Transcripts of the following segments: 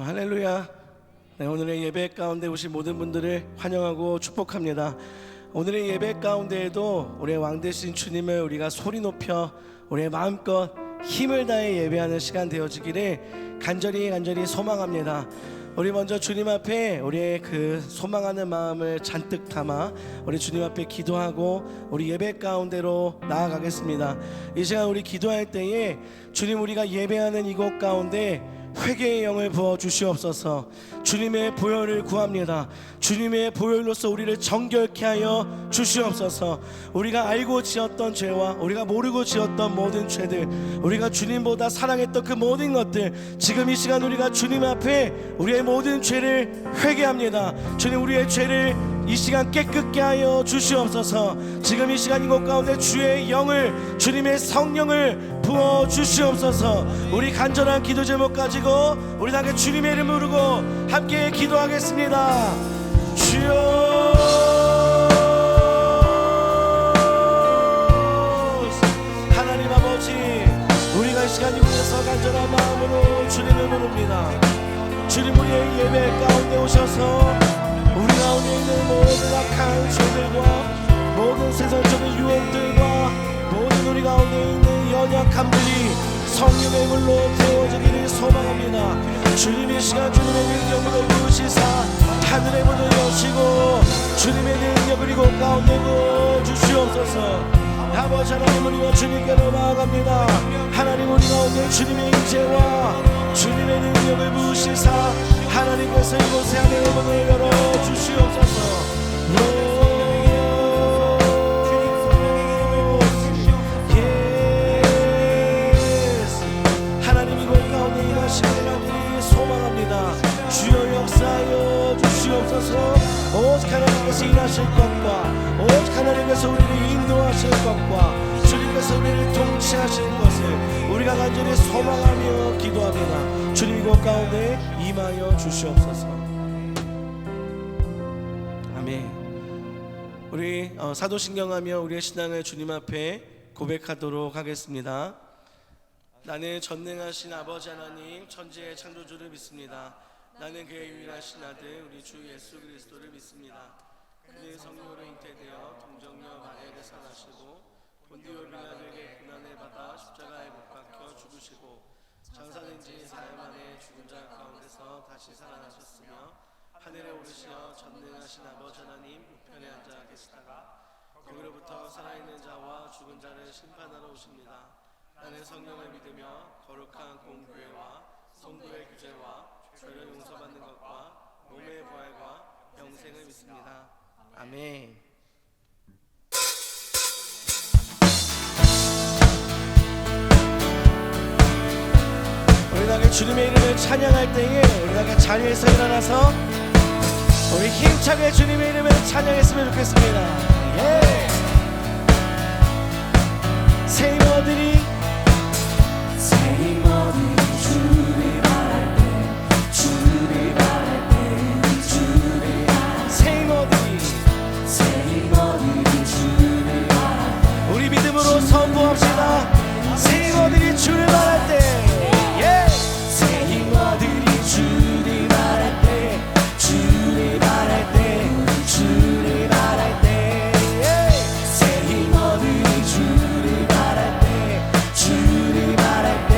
할렐루야. 네, 오늘의 예배 가운데 오신 모든 분들을 환영하고 축복합니다. 오늘의 예배 가운데에도 우리의 왕 되신 주님을 우리가 소리 높여 우리의 마음껏 힘을 다해 예배하는 시간 되어지기를 간절히 소망합니다. 우리 먼저 주님 앞에 우리의 그 소망하는 마음을 잔뜩 담아 우리 주님 앞에 기도하고 우리 예배 가운데로 나아가겠습니다. 이 시간 우리 기도할 때에 주님, 우리가 예배하는 이곳 가운데 회개의 영을 부어 주시옵소서. 주님의 보혈을 구합니다. 주님의 보혈로서 우리를 정결케 하여 주시옵소서. 우리가 알고 지었던 죄와 우리가 모르고 지었던 모든 죄들, 우리가 주님보다 사랑했던 그 모든 것들, 지금 이 시간 우리가 주님 앞에 우리의 모든 죄를 회개합니다. 주님, 우리의 죄를 이 시간 깨끗게 하여 주시옵소서. 지금 이 시간 이곳 가운데 주의 영을, 주님의 성령을 부어 주시옵소서. 우리 간절한 기도 제목 가지고 우리 다 함께 주님의 이름 부르고 함께 기도하겠습니다. 주여, 하나님 아버지, 우리가 이 시간 이곳에서 간절한 마음으로 주님을 부릅니다. 주님, 우리의 예배 가운데 오셔서 우리 가운데 있는 모든 악한 죄들과 모든 세상적인 유혹들과 모든 우리 가운데 있는 연약함들이 성령의 물로 태워지기를 소망합니다. 주님, 이 시간 주님의 능력으로 부으시사 하늘의 문을 여시고 주님의 능력을 이곳 가운데 부어 주시옵소서. 아버지 하나님, 우리가 주님께로 나아갑니다. 하나님, 우리 가운데 주님의 임재와 주님의 능력을 부으시사 하나님께서 이곳에 하늘의 문을 열어 주시옵소서. 하나님, 이곳 가운데 임하시기를 간절히 소망합니다. 주여, 역사하여 주시옵소서. 오직 하나님께서 일하실 것과 오직 하나님께서 우리를 인도하실 것과 주님께서 우리를 통치하실 것을 우리가 간절히 소망하며 기도합니다. 주님, 이곳 가운데 임하여 주시옵소서. 아멘. 우리 사도신경하며 우리의 신앙을 주님 앞에 고백하도록 하겠습니다. 나는 전능하신 아버지 하나님, 천지의 창조주를 믿습니다. 나는 그의 유일하신 아들 우리 주 예수 그리스도를 믿습니다. 그의 성령으로 잉태되어 동정녀 마리아에게 살아나시고 본디오 빌라도에게 고난을 받아 십자가에 못 박혀 죽으시고 장사된 지 사흘 만에 죽은 자 가운데서 다시 살아나셨으며 하늘에 오르시어 전능하신 아버지 하나님 우편에 앉아 계시다가 거기로부터 살아있는 자와 죽은 자를 심판하러 오십니다. 나는 성령을 믿으며 거룩한 공교회와 성도의 규제와 죄를 용서받는 것과 몸의 부활과 영생을 믿습니다. 아멘. 우리 다 주님의 이름을 찬양할 때에 우리 다 자리에서 일어나서 우리 힘차게 주님의 이름을 찬양했으면 좋겠습니다. 예. 새 힘어들이 주를 바랄 때, 주를 바랄 때, 주를 바랄 때, 새 힘어들이 주를 바랄 때, 우리 믿음으로 선포합시다. 새 힘어들이 주를 바랄 때, 예. 새 힘어들이 주를 바랄 때, 주를 바랄 때, 주를 바랄 때, 예. 새 힘어들이 주를 바랄 때, 주를 바랄 때.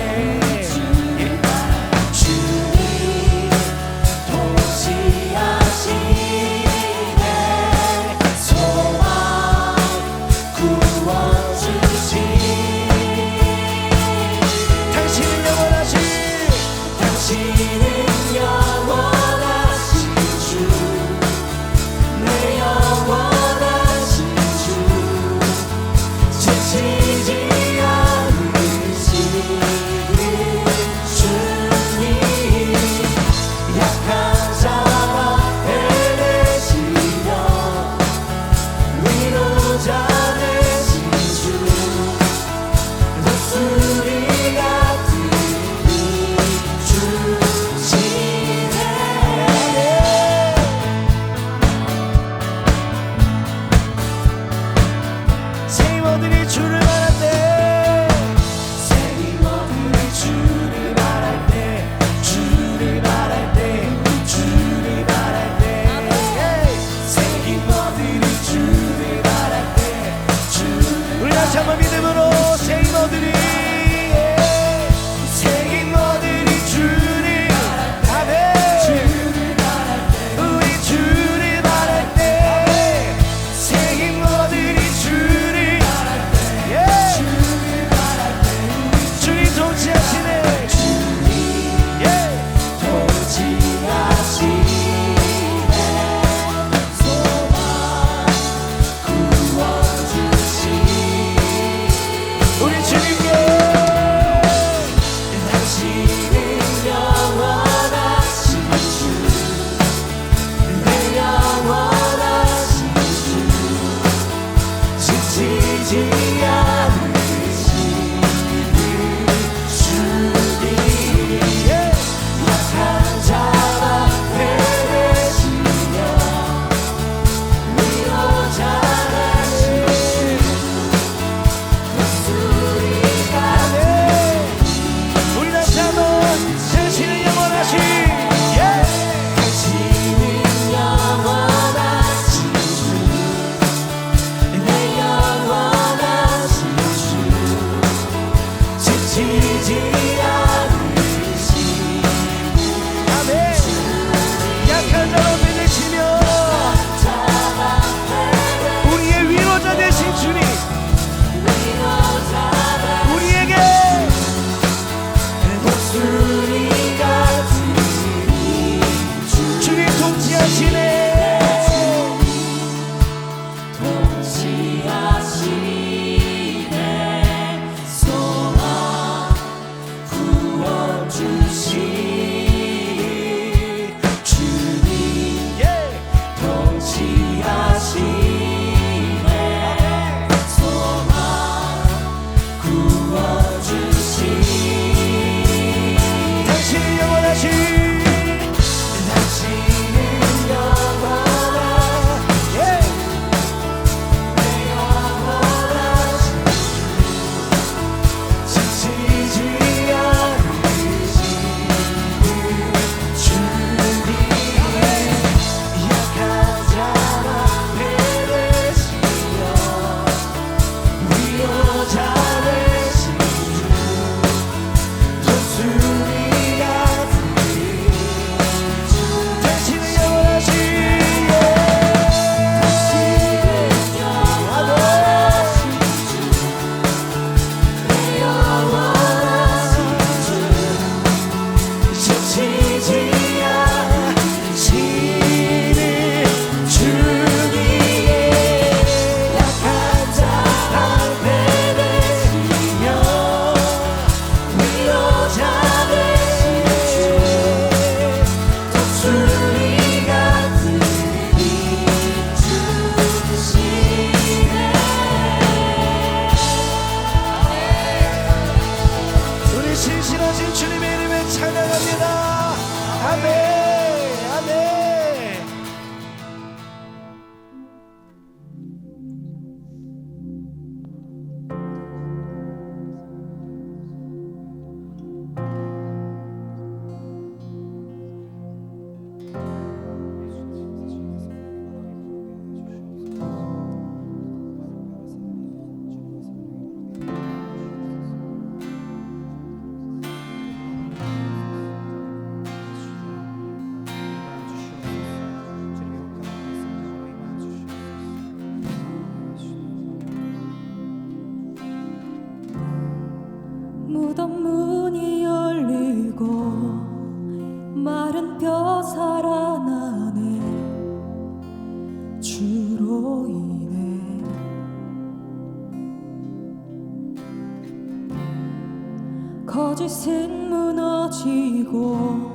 거짓은 무너지고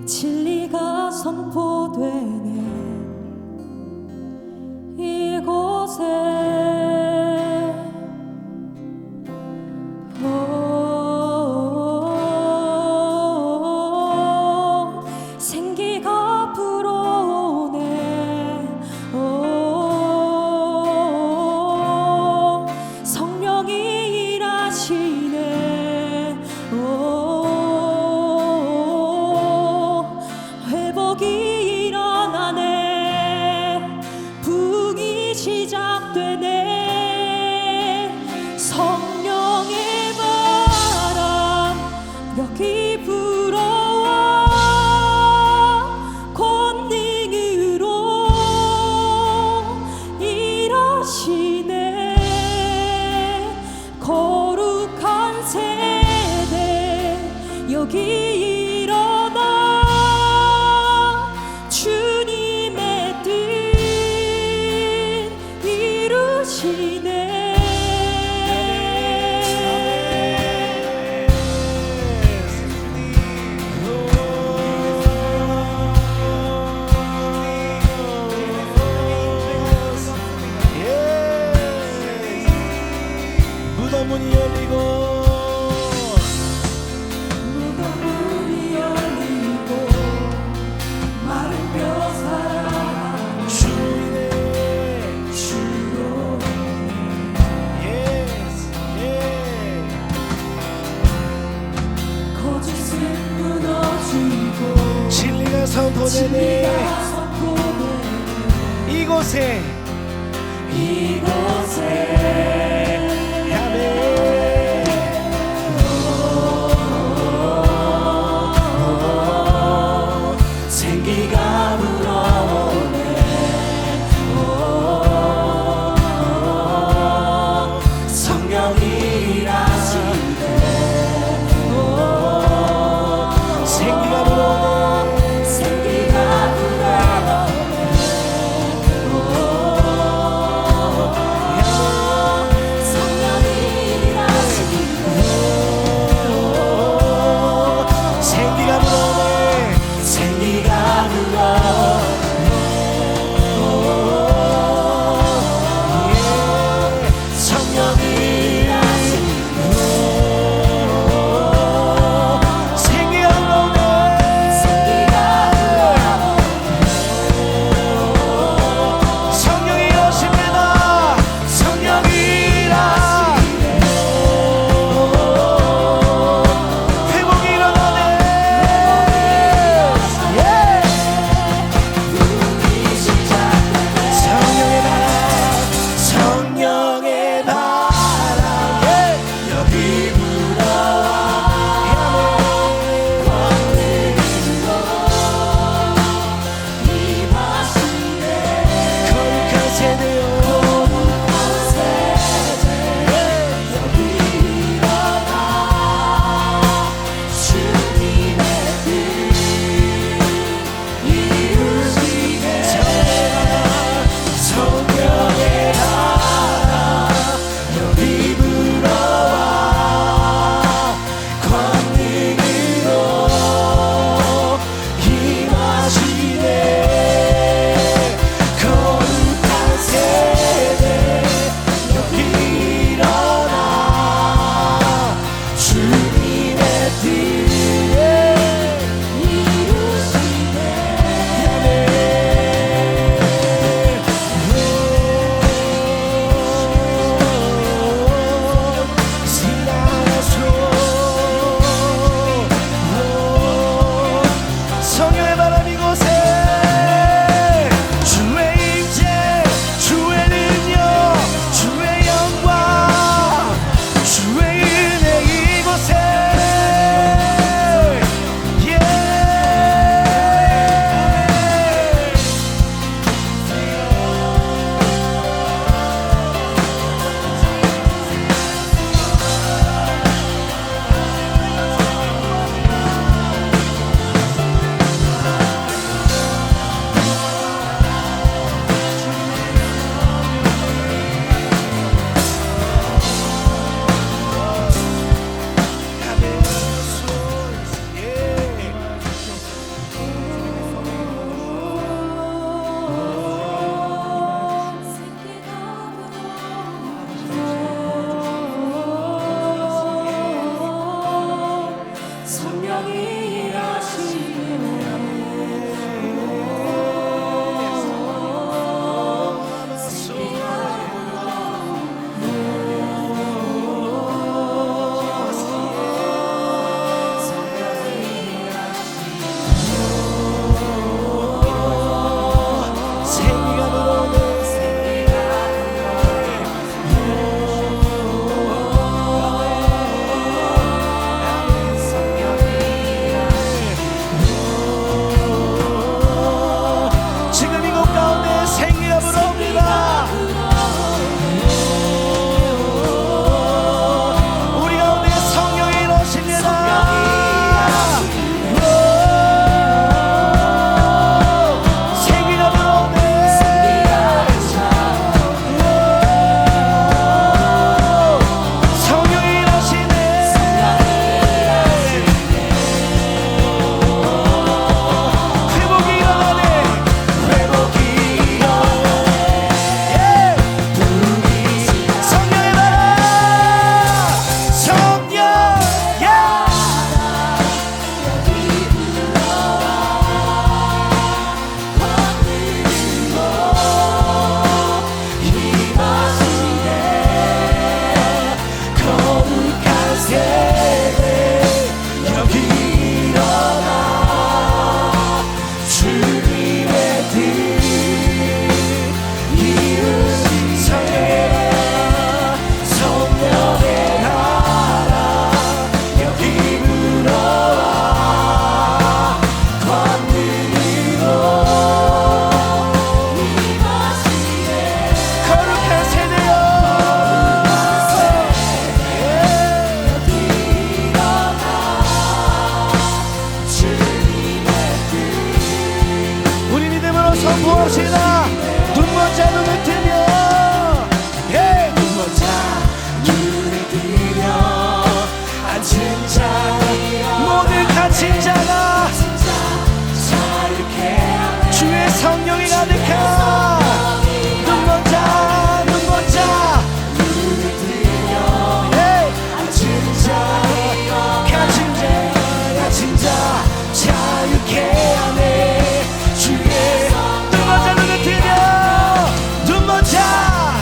진리가 선포되네. 이곳에 생기가 불어오네. 성령이 일하시네. 회복이 일어나네. 부흥이 시작되네. 성령의 바람 여기 불어와 권능으로 일하시네. 거룩한 세대 여기 일어나 주님의 뜻 이루시네. 무덤문이 열리고 무덤문이 열리고 마른 뼈 살아나네. 주이네 주로 예스 예 거짓은 무너지고 진리가 선포되네. 진리가 선포되네. 이곳에 아멘. 생기가 불어오네. 성령이 일하시네. 생기가 불어오네. 생기가 불어오네. 선포합시다. 눈 먼저 눈을 뜨며 눈 먼저 눈을 뜨며 앉은 자리여 모든 갇힌 자가 자유케 하네 주의 성령이 가득한 눈 먼저 눈을 뜨며 앉은 자리여 갇힌 자 자유케 하네 주의 눈 먼저 눈을 뜨며 눈 먼저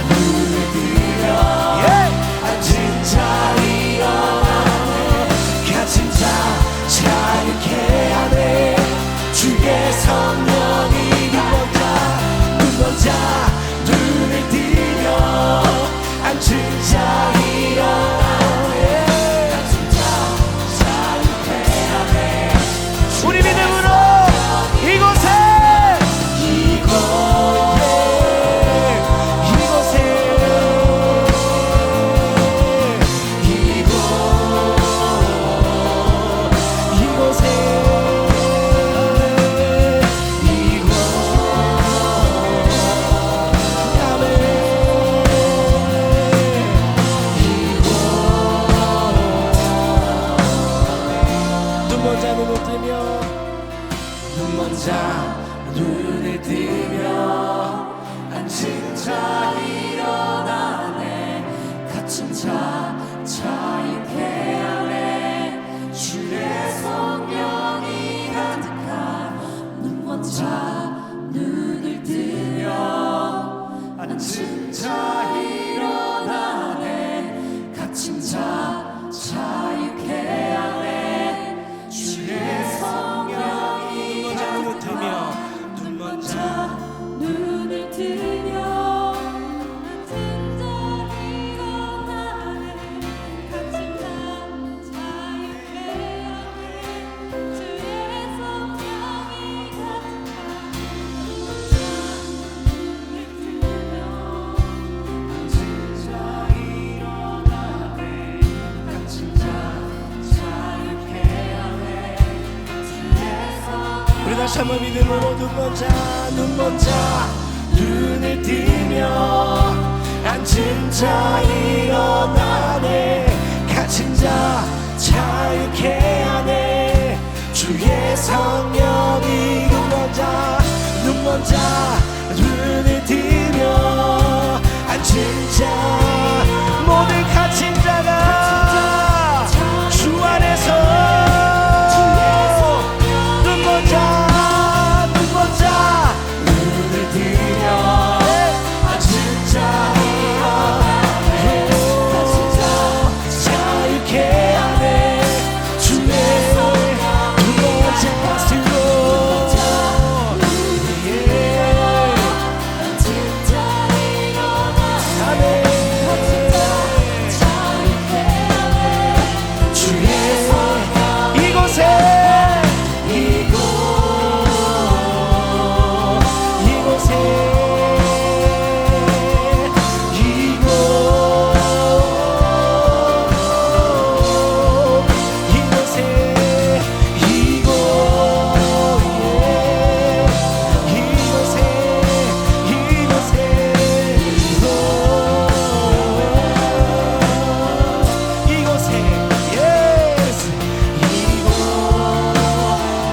눈을 뜨며 앉은 자리여 갇힌 자 자유케 하네 주의 성령이 눈 먼저 눈을 뜨며 앉은 자 일어나네 앉은 자 자유케 하네 우리 믿음으로 이곳에 눈 먼저 눈을 뜨며 앉은 자 일어나네 갇힌 자 자유케 하네 주의 성령이 가득한 눈 먼저 눈을 뜨며 앉은 자 일어나네 갇힌 자 자유케 하네 주의 성령이 눈을 뜨며 눈 먼저 눈을 뜨며 앉은 자 일어나네 갇힌 자 자유케 하네 주의 성령이 가득한 눈을 뜨며 앉은 자 일어나네 갇힌 자 자유케 하네 주의 성령 우리 다시 한번 믿음으로 눈 먼저 눈을 뜨며 앉은 자 일어나네 갇힌 자 자유케 하네 주의 성령이 눈 먼저 눈을 뜨며 앉은 자 모든 갇힌 자가 주 안에서 눈을 뜨며 앉은 자 자유케 하네 주의 두 번째 가슴으로 앉은 자 일어나네 자유케 하네 주의 이곳에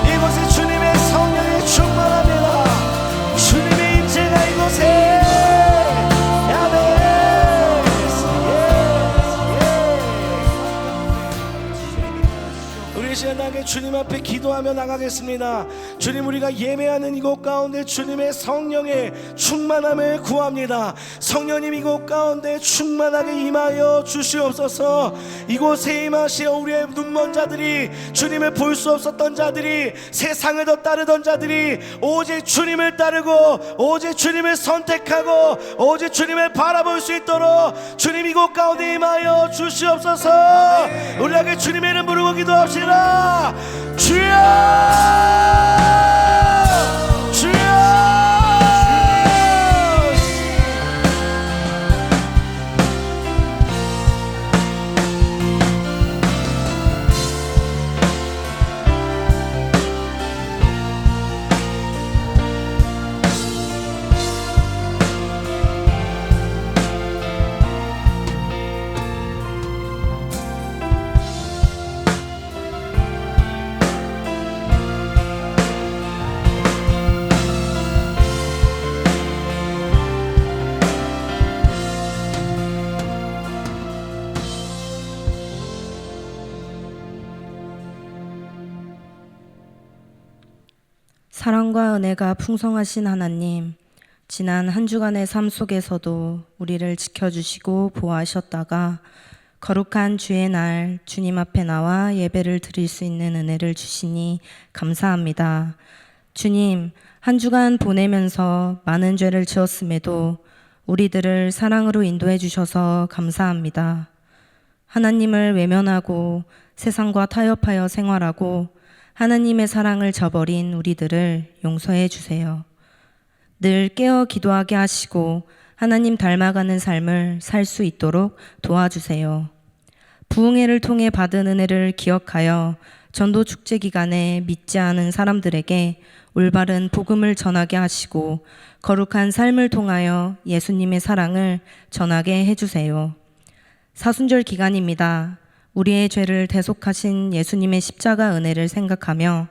이곳에 주님의 성령이 충만합니다. 주님의 임재가 이곳에 우리 시간하게 주님 앞에 기도하며 나가겠습니다. 주님, 우리가 예배하는 이곳 가운데 주님의 성령의 충만함을 구합니다. 성령님 이곳 가운데 충만하게 임하여 주시옵소서. 이곳에 임하시어 우리의 눈먼 자들이, 주님을 볼 수 없었던 자들이, 세상을 더 따르던 자들이 오직 주님을 따르고 오직 주님을 선택하고 오직 주님을 바라볼 수 있도록 주님 이곳 가운데 임하여 주시옵소서. 우리에게 주님의 이름 부르고 기도합시다. 주여, 주여. 사랑과 은혜가 풍성하신 하나님, 지난 한 주간의 삶 속에서도 우리를 지켜주시고 보호하셨다가 거룩한 주의 날 주님 앞에 나와 예배를 드릴 수 있는 은혜를 주시니 감사합니다. 주님, 한 주간 보내면서 많은 죄를 지었음에도 우리들을 사랑으로 인도해 주셔서 감사합니다. 하나님을 외면하고 세상과 타협하여 생활하고 하나님의 사랑을 저버린 우리들을 용서해 주세요. 늘 깨어 기도하게 하시고 하나님 닮아가는 삶을 살 수 있도록 도와주세요. 부흥회를 통해 받은 은혜를 기억하여 전도 축제 기간에 믿지 않은 사람들에게 올바른 복음을 전하게 하시고 거룩한 삶을 통하여 예수님의 사랑을 전하게 해주세요. 사순절 기간입니다. 우리의 죄를 대속하신 예수님의 십자가 은혜를 생각하며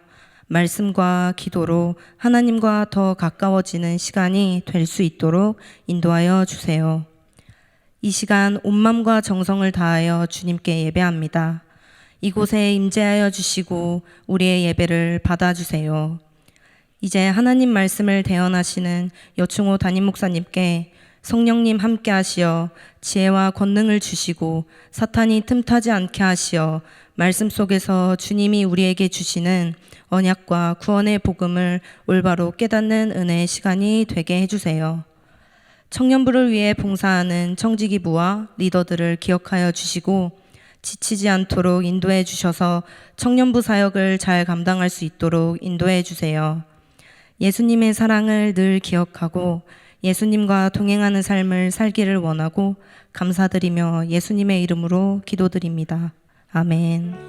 말씀과 기도로 하나님과 더 가까워지는 시간이 될 수 있도록 인도하여 주세요. 이 시간 온 마음과 정성을 다하여 주님께 예배합니다. 이곳에 임재하여 주시고 우리의 예배를 받아주세요. 이제 하나님 말씀을 대언하시는 여충호 담임 목사님께 성령님 함께 하시어 지혜와 권능을 주시고 사탄이 틈타지 않게 하시어 말씀 속에서 주님이 우리에게 주시는 언약과 구원의 복음을 올바로 깨닫는 은혜의 시간이 되게 해주세요. 청년부를 위해 봉사하는 청지기부와 리더들을 기억하여 주시고 지치지 않도록 인도해 주셔서 청년부 사역을 잘 감당할 수 있도록 인도해 주세요. 예수님의 사랑을 늘 기억하고 예수님과 동행하는 삶을 살기를 원하고 감사드리며 예수님의 이름으로 기도드립니다. 아멘.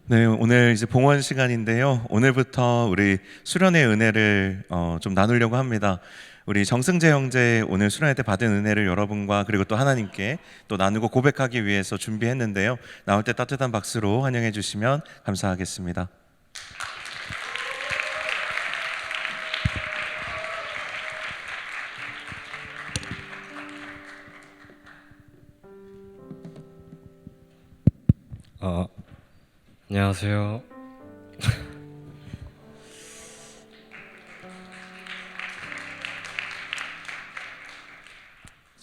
네, 오늘 이제 봉헌 시간인데요. 오늘부터 우리 수련의 은혜를 좀 나누려고 합니다. 우리 정승재 형제 오늘 수련회 때 받은 은혜를 여러분과 그리고 또 하나님께 또 나누고 고백하기 위해서 준비했는데요. 나올 때 따뜻한 박수로 환영해 주시면 감사하겠습니다. 안녕하세요.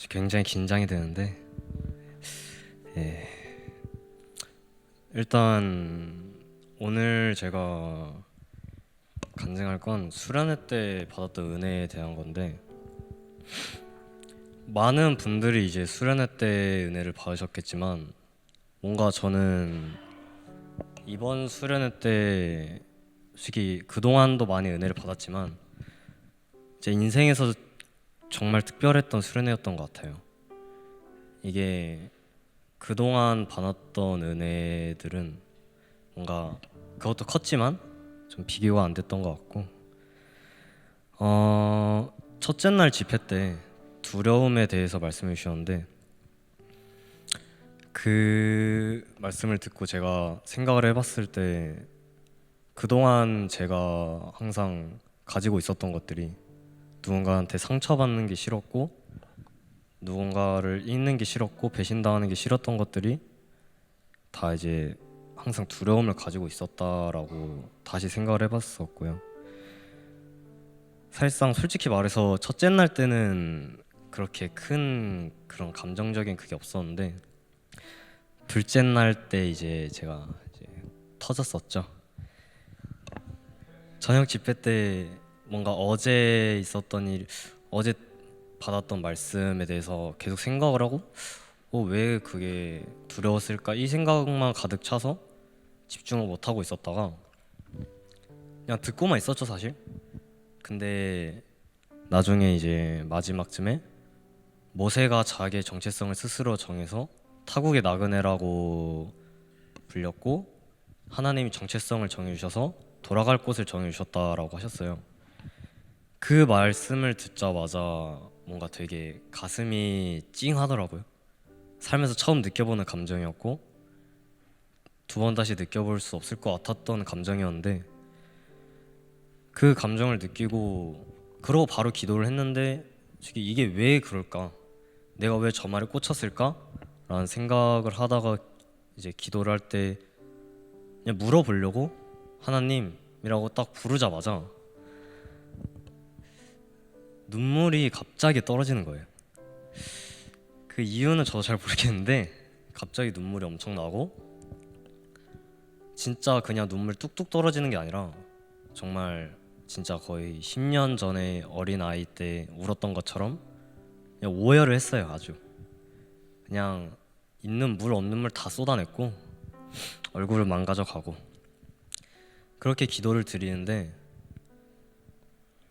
굉장히 긴장이 되는데, 일단 오늘 제가 간증할 건 수련회 때 받았던 은혜에 대한 건데, 많은 분들이 이제 수련회 때 은혜를 받으셨겠지만 뭔가 저는 이번 수련회 때 솔직히 그동안도 많이 은혜를 받았지만 제 인생에서 정말 특별했던 수련회였던 것 같아요. 이게 그동안 받았던 은혜들은 뭔가 그것도 컸지만 좀 비교가 안 됐던 것 같고, 첫째 날 집회 때 두려움에 대해서 말씀해 주셨는데 그 말씀을 듣고 제가 생각을 해봤을 때 그동안 제가 항상 가지고 있었던 것들이 누군가한테 상처받는 게 싫었고 누군가를 잃는 게 싫었고 배신당하는 게 싫었던 것들이 다 이제 항상 두려움을 가지고 있었다라고 다시 생각을 해봤었고요. 사실상 솔직히 말해서 첫째 날 때는 그렇게 큰 그런 감정적인 그게 없었는데 둘째 날 때 이제 제가 이제 터졌었죠. 저녁 집회 때 뭔가 어제 있었던 일, 어제 받았던 말씀에 대해서 계속 생각을 하고 왜 그게 두려웠을까 이 생각만 가득 차서 집중을 못하고 있었다가 그냥 듣고만 있었죠 사실. 근데 나중에 이제 마지막쯤에 모세가 자기의 정체성을 스스로 정해서 타국의 나그네라고 불렸고 하나님이 정체성을 정해주셔서 돌아갈 곳을 정해주셨다라고 하셨어요. 그 말씀을 듣자마자 뭔가 되게 가슴이 찡하더라고요. 살면서 처음 느껴보는 감정이었고 두 번 다시 느껴볼 수 없을 것 같았던 감정이었는데 그 감정을 느끼고 그러고 바로 기도를 했는데 솔직히 이게 왜 그럴까? 내가 왜 저 말에 꽂혔을까? 라는 생각을 하다가 이제 기도를 할 때 그냥 물어보려고 하나님이라고 딱 부르자마자 눈물이 갑자기 떨어지는 거예요. 그 이유는 저도 잘 모르겠는데 갑자기 눈물이 엄청 나고 진짜 그냥 눈물 뚝뚝 떨어지는 게 아니라 정말 진짜 거의 10년 전에 어린 아이 때 울었던 것처럼 그냥 오열을 했어요. 아주 그냥 있는 물 없는 물 다 쏟아냈고 얼굴을 망가져가고 그렇게 기도를 드리는데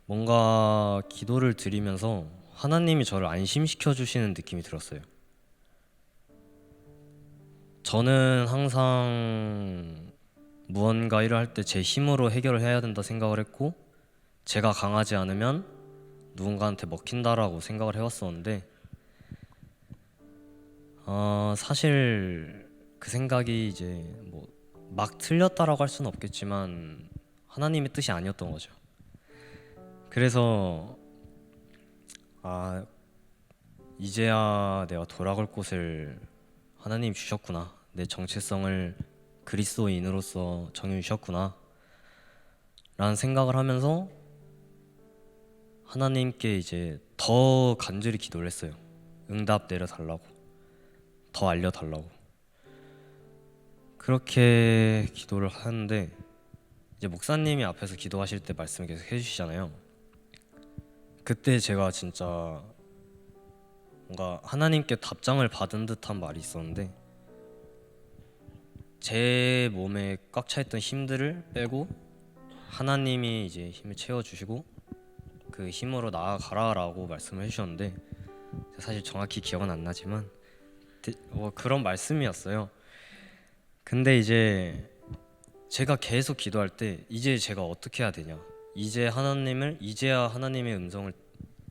뭔가 기도를 드리면서 하나님이 저를 안심시켜 주시는 느낌이 들었어요. 저는 항상 무언가 일을 할 때 제 힘으로 해결을 해야 된다 생각을 했고 제가 강하지 않으면 누군가한테 먹힌다라고 생각을 해왔었는데 사실 그 생각이 이제 뭐 막 틀렸다라고 할 수는 없겠지만 하나님의 뜻이 아니었던 거죠. 그래서 이제야 내가 돌아갈 곳을 하나님 주셨구나. 내 정체성을 그리스도인으로서 정해 주셨구나. 라는 생각을 하면서 하나님께 이제 더 간절히 기도를 했어요. 응답 내려달라고, 더 알려달라고. 그렇게 기도를 하는데 이제 목사님이 앞에서 기도하실 때 말씀을 계속 해주시잖아요. 그때 제가 진짜 뭔가 하나님께 답장을 받은 듯한 말이 있었는데 제 몸에 꽉 차있던 힘들을 빼고 하나님이 이제 힘을 채워주시고 그 힘으로 나아가라라고 말씀을 해주셨는데 사실 정확히 기억은 안 나지만 그런 말씀이었어요. 근데 이제 제가 계속 기도할 때 이제 제가 어떻게 해야 되냐, 이제야 하나님의 음성을,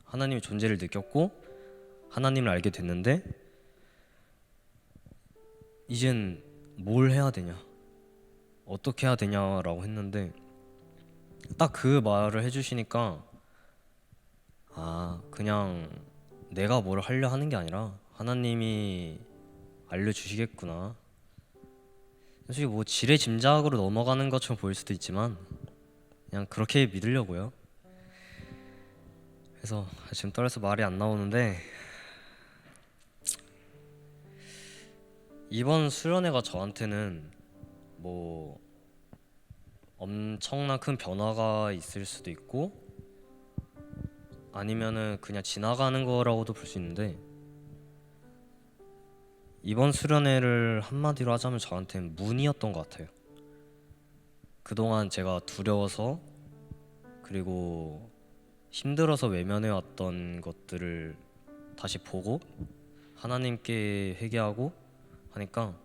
하나님의 존재를 느꼈고 하나님을 알게 됐는데 이젠 뭘 해야 되냐, 어떻게 해야 되냐라고 했는데 딱 그 말을 해주시니까 그냥 내가 뭘 하려 하는 게 아니라 하나님이 알려주시겠구나. 솔직히 뭐 지레짐작으로 넘어가는 것처럼 보일 수도 있지만 그냥 그렇게 믿으려고요. 그래서 지금 떨려서 말이 안 나오는데 이번 수련회가 저한테는 뭐 엄청난 큰 변화가 있을 수도 있고 아니면은 그냥 지나가는 거라고도 볼 수 있는데 이번 수련회를 한마디로 하자면 저한테는 문이었던 것 같아요. 그동안 제가 두려워서 그리고 힘들어서 외면해왔던 것들을 다시 보고 하나님께 회개하고 하니까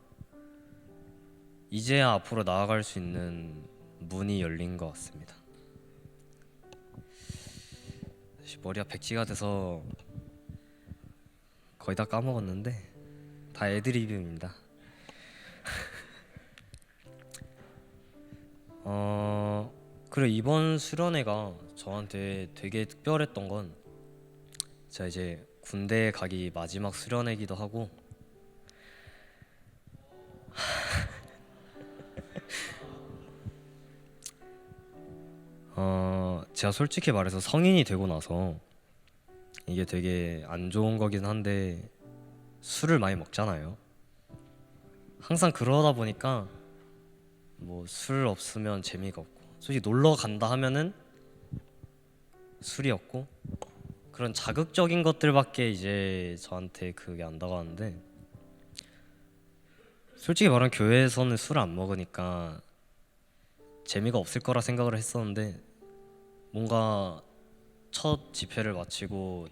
이제야 앞으로 나아갈 수 있는 문이 열린 것 같습니다. 머리가 백지가 돼서 거의 다 까먹었는데 다 애드리브입니다. 그래 이번 수련회가 저한테 되게 특별했던 건 제가 이제 군대 가기 마지막 수련회기도 하고 제가 솔직히 말해서 성인이 되고 나서 이게 되게 안 좋은 거긴 한데 술을 많이 먹잖아요. 항상 그러다 보니까 뭐 술 없으면 재미가 없고 솔직히 놀러 간다 하면은 술이 없고 그런 자극적인 것들밖에 이제 저한테 그게 안 다가왔는데 솔직히 말하면 교회에서는 술을 안 먹으니까 재미가 없을 거라 생각을 했었는데 뭔가 첫 집회를 마치고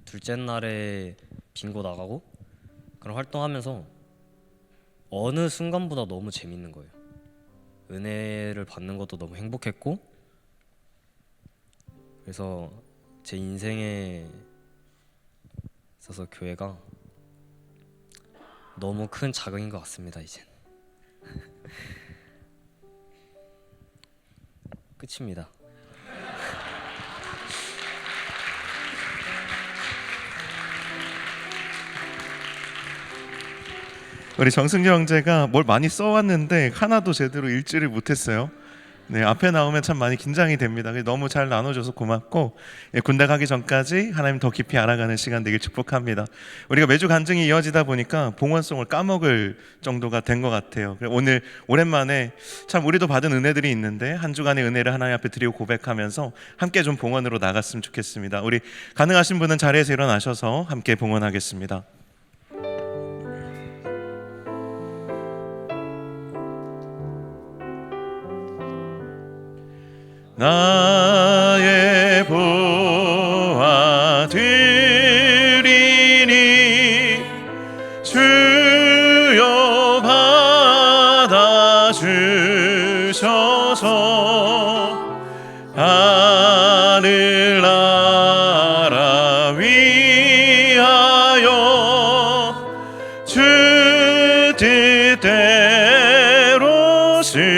둘째 날에 빙고 나가고 그런 활동하면서 어느 순간보다 너무 재밌는 거예요. 은혜를 받는 것도 너무 행복했고 그래서 제 인생에 있어서 교회가 너무 큰 자극인 것 같습니다. 이젠 끝입니다. 우리 정승재 형제가 뭘 많이 써왔는데 하나도 제대로 읽지를 못했어요. 네, 앞에 나오면 참 많이 긴장이 됩니다. 너무 잘 나눠줘서 고맙고, 군대 가기 전까지 하나님 더 깊이 알아가는 시간 되길 축복합니다. 우리가 매주 간증이 이어지다 보니까 봉헌송을 까먹을 정도가 된 것 같아요. 오늘 오랜만에 참 우리도 받은 은혜들이 있는데 한 주간의 은혜를 하나님 앞에 드리고 고백하면서 함께 좀 봉헌으로 나갔으면 좋겠습니다. 우리 가능하신 분은 자리에서 일어나셔서 함께 봉헌하겠습니다. 나의 보아 드리니 주여 받아주셔서 하늘 나라 위하여 주 뜻대로 쓰소서.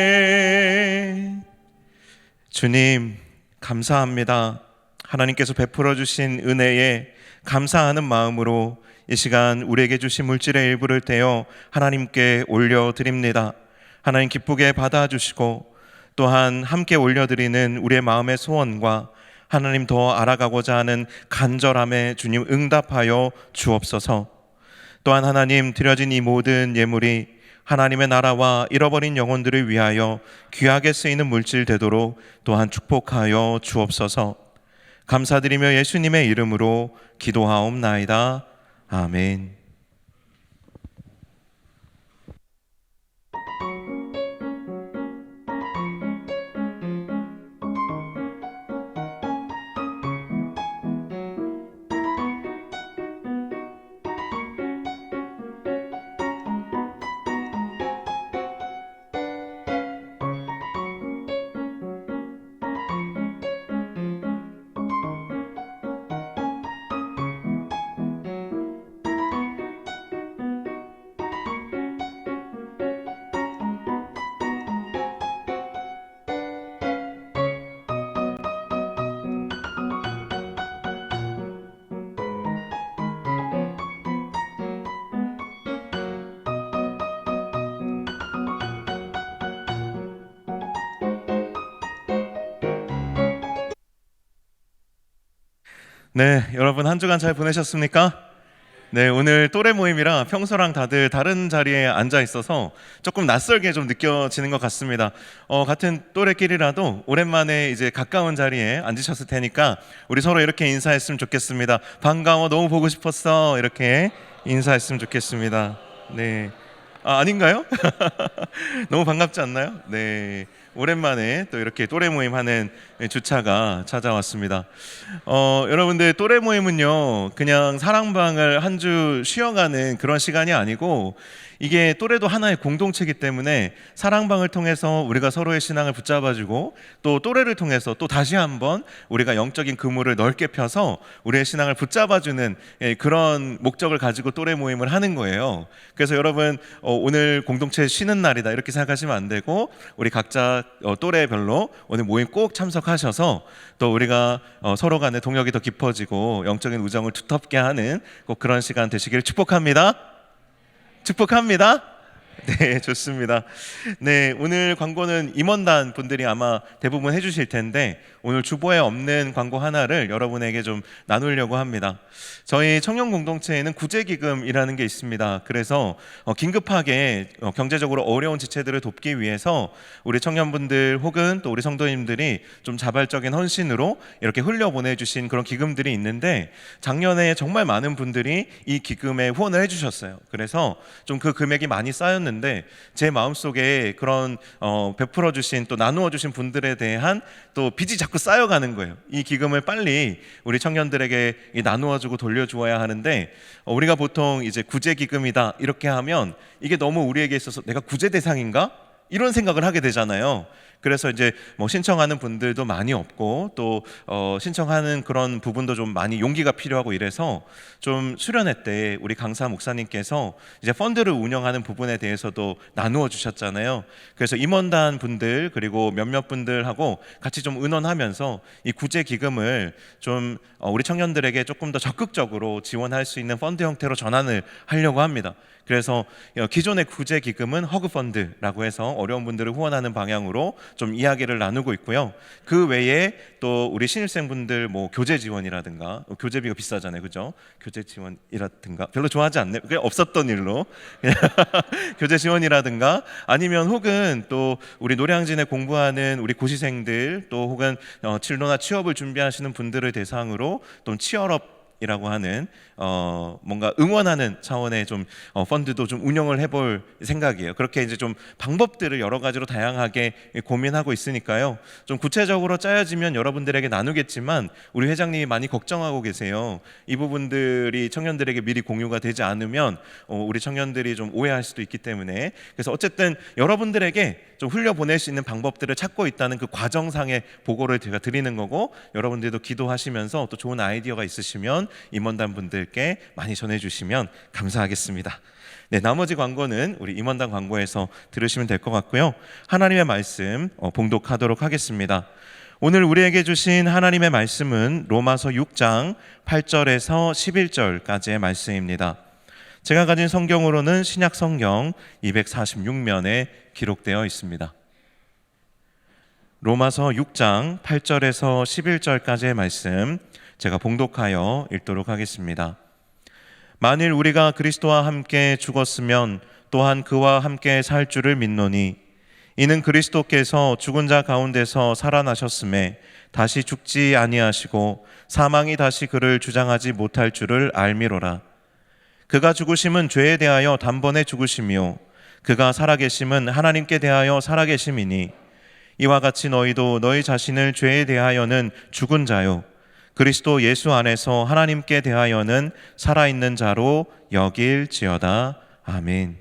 아멘. 주님 감사합니다. 하나님께서 베풀어 주신 은혜에 감사하는 마음으로 이 시간 우리에게 주신 물질의 일부를 떼어 하나님께 올려드립니다. 하나님 기쁘게 받아주시고 또한 함께 올려드리는 우리의 마음의 소원과 하나님 더 알아가고자 하는 간절함에 주님 응답하여 주옵소서. 또한 하나님 드려진 이 모든 예물이 하나님의 나라와 잃어버린 영혼들을 위하여 귀하게 쓰이는 물질 되도록 또한 축복하여 주옵소서. 감사드리며 예수님의 이름으로 기도하옵나이다. 아멘. 네, 여러분 한 주간 잘 보내셨습니까? 네, 오늘 또래 모임이라 평소랑 다들 다른 자리에 앉아 있어서 조금 낯설게 좀 느껴지는 것 같습니다. 같은 또래끼리라도 오랜만에 이제 가까운 자리에 앉으셨을 테니까 우리 서로 이렇게 인사했으면 좋겠습니다. 반가워, 너무 보고 싶었어. 이렇게 인사했으면 좋겠습니다. 네. 아닌가요? 너무 반갑지 않나요? 네. 오랜만에 또 이렇게 또래 모임 하는 주차가 찾아왔습니다. 여러분들 또래 모임은요, 그냥 사랑방을 한 주 쉬어가는 그런 시간이 아니고 이게 또래도 하나의 공동체이기 때문에 사랑방을 통해서 우리가 서로의 신앙을 붙잡아주고 또 또래를 통해서 또 다시 한번 우리가 영적인 그물을 넓게 펴서 우리의 신앙을 붙잡아주는 그런 목적을 가지고 또래 모임을 하는 거예요. 그래서 여러분 오늘 공동체 쉬는 날이다 이렇게 생각하시면 안 되고 우리 각자 또래별로 오늘 모임 꼭 참석하셔서 또 우리가 서로 간의 동역이 더 깊어지고 영적인 우정을 두텁게 하는 꼭 그런 시간 되시길 축복합니다. 축복합니다. 네, 좋습니다. 네, 오늘 광고는 임원단 분들이 아마 대부분 해주실 텐데 오늘 주보에 없는 광고 하나를 여러분에게 좀 나누려고 합니다. 저희 청년 공동체에는 구제기금이라는 게 있습니다. 그래서 긴급하게 경제적으로 어려운 지체들을 돕기 위해서 우리 청년분들 혹은 또 우리 성도님들이 좀 자발적인 헌신으로 이렇게 흘려보내주신 그런 기금들이 있는데 작년에 정말 많은 분들이 이 기금에 후원을 해주셨어요. 그래서 좀 그 금액이 많이 쌓였는데 제 마음속에 그런 베풀어 주신 또 나누어 주신 분들에 대한 또 빚이 자꾸 쌓여가는 거예요. 이 기금을 빨리 우리 청년들에게 나누어 주고 돌려주어야 하는데 우리가 보통 이제 구제 기금이다 이렇게 하면 이게 너무 우리에게 있어서 내가 구제 대상인가? 이런 생각을 하게 되잖아요. 그래서 이제 뭐 신청하는 분들도 많이 없고 또 신청하는 그런 부분도 좀 많이 용기가 필요하고 이래서 좀 수련회 때 우리 강사 목사님께서 이제 펀드를 운영하는 부분에 대해서도 나누어 주셨잖아요. 그래서 임원단 분들 그리고 몇몇 분들하고 같이 좀 의논하면서 이 구제 기금을 좀 우리 청년들에게 조금 더 적극적으로 지원할 수 있는 펀드 형태로 전환을 하려고 합니다. 그래서 기존의 구제 기금은 허그 펀드라고 해서 어려운 분들을 후원하는 방향으로 좀 이야기를 나누고 있고요. 그 외에 또 우리 신입생분들 뭐 교재 지원이라든가 교재비가 비싸잖아요, 그죠? 교재 지원이라든가 별로 좋아하지 않네. 그게 없었던 일로 교재 지원이라든가 아니면 혹은 또 우리 노량진에 공부하는 우리 고시생들 또 혹은 진로나 취업을 준비하시는 분들을 대상으로 좀 취업업 이라고 하는 뭔가 응원하는 차원의 좀 펀드도 좀 운영을 해볼 생각이에요. 그렇게 이제 좀 방법들을 여러 가지로 다양하게 고민하고 있으니까요. 좀 구체적으로 짜여지면 여러분들에게 나누겠지만 우리 회장님이 많이 걱정하고 계세요. 이 부분들이 청년들에게 미리 공유가 되지 않으면 우리 청년들이 좀 오해할 수도 있기 때문에 그래서 어쨌든 여러분들에게 좀 흘려보낼 수 있는 방법들을 찾고 있다는 그 과정상의 보고를 제가 드리는 거고 여러분들도 기도하시면서 또 좋은 아이디어가 있으시면 임원단 분들께 많이 전해주시면 감사하겠습니다. 네, 나머지 광고는 우리 임원단 광고에서 들으시면 될 것 같고요. 하나님의 말씀 봉독하도록 하겠습니다. 오늘 우리에게 주신 하나님의 말씀은 로마서 6장 8절에서 11절까지의 말씀입니다. 제가 가진 성경으로는 신약 성경 246면에 기록되어 있습니다. 로마서 6장 8절에서 11절까지의 말씀 제가 봉독하여 읽도록 하겠습니다. 만일 우리가 그리스도와 함께 죽었으면 또한 그와 함께 살 줄을 믿노니 이는 그리스도께서 죽은 자 가운데서 살아나셨음에 다시 죽지 아니하시고 사망이 다시 그를 주장하지 못할 줄을 알미로라. 그가 죽으심은 죄에 대하여 단번에 죽으심이요 그가 살아계심은 하나님께 대하여 살아계심이니 이와 같이 너희도 너희 자신을 죄에 대하여는 죽은 자요 그리스도 예수 안에서 하나님께 대하여는 살아있는 자로 여길지어다. 아멘.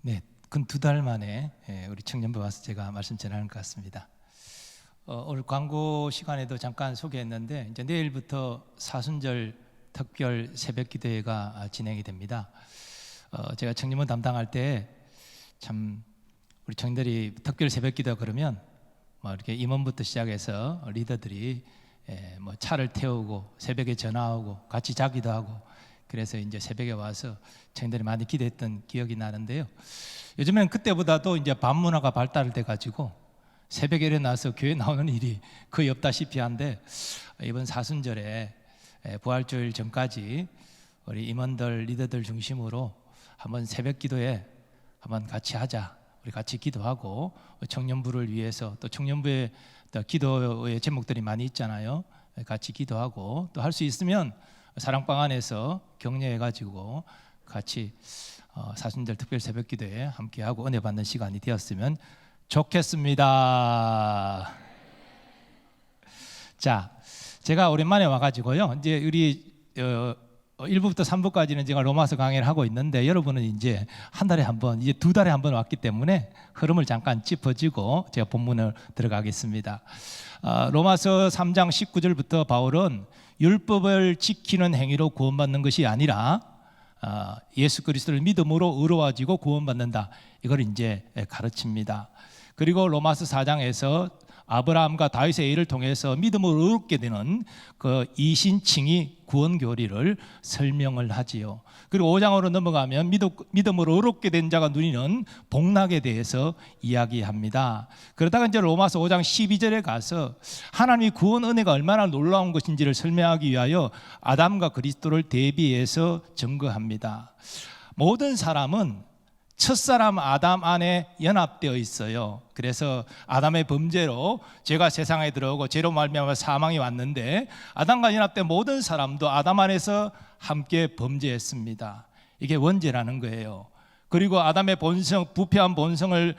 네, 근 2달 만에 우리 청년부 와서 제가 말씀 전하는 것 같습니다. 오늘 광고 시간에도 잠깐 소개했는데 이제 내일부터 사순절 특별 새벽 기도회가 진행이 됩니다. 제가 청년부 담당할 때 참 우리 청년들이 특별 새벽 기도 그러면 뭐 이렇게 임원부터 시작해서 리더들이 뭐 차를 태우고 새벽에 전화하고 같이 자기도 하고 그래서 이제 새벽에 와서 청년들이 많이 기도했던 기억이 나는데요. 요즘에는 그때보다도 이제 밤 문화가 발달돼 가지고 새벽에 일어나서 교회 나오는 일이 거의 없다시피 한데 이번 사순절에 부활주일 전까지 우리 임원들 리더들 중심으로 한번 새벽 기도에 한번 같이 하자. 우리 같이 기도하고 청년부를 위해서 또 청년부의 기도의 제목들이 많이 있잖아요. 같이 기도하고 또 할 수 있으면 사랑방 안에서 격려해가지고 같이 사순절 특별 새벽 기도에 함께하고 은혜 받는 시간이 되었으면 좋겠습니다. 자, 제가 오랜만에 와가지고요. 이제 우리 1부부터 3부까지는 제가 로마서 강의를 하고 있는데 여러분은 이제 한 달에 한 번, 이제 2달에 한 번 왔기 때문에 흐름을 잠깐 짚어지고 제가 본문을 들어가겠습니다. 로마서 3장 19절부터 바울은 율법을 지키는 행위로 구원받는 것이 아니라 예수 그리스도를 믿음으로 의로워지고 구원받는다. 이걸 이제 가르칩니다. 그리고 로마서 4장에서 아브라함과 다윗의 일을 통해서 믿음으로 의롭게 되는 그 이신칭의 구원 교리를 설명을 하지요. 그리고 5장으로 넘어가면 믿음으로 의롭게 된 자가 누리는 복락에 대해서 이야기합니다. 그러다가 이제 로마서 5장 12절에 가서 하나님의 구원 은혜가 얼마나 놀라운 것인지를 설명하기 위하여 아담과 그리스도를 대비해서 증거합니다. 모든 사람은 첫사람 아담 안에 연합되어 있어요. 그래서 아담의 범죄로 죄가 세상에 들어오고 죄로 말미암아 사망이 왔는데 아담과 연합된 모든 사람도 아담 안에서 함께 범죄했습니다. 이게 원죄라는 거예요. 그리고 아담의 본성, 부패한 본성을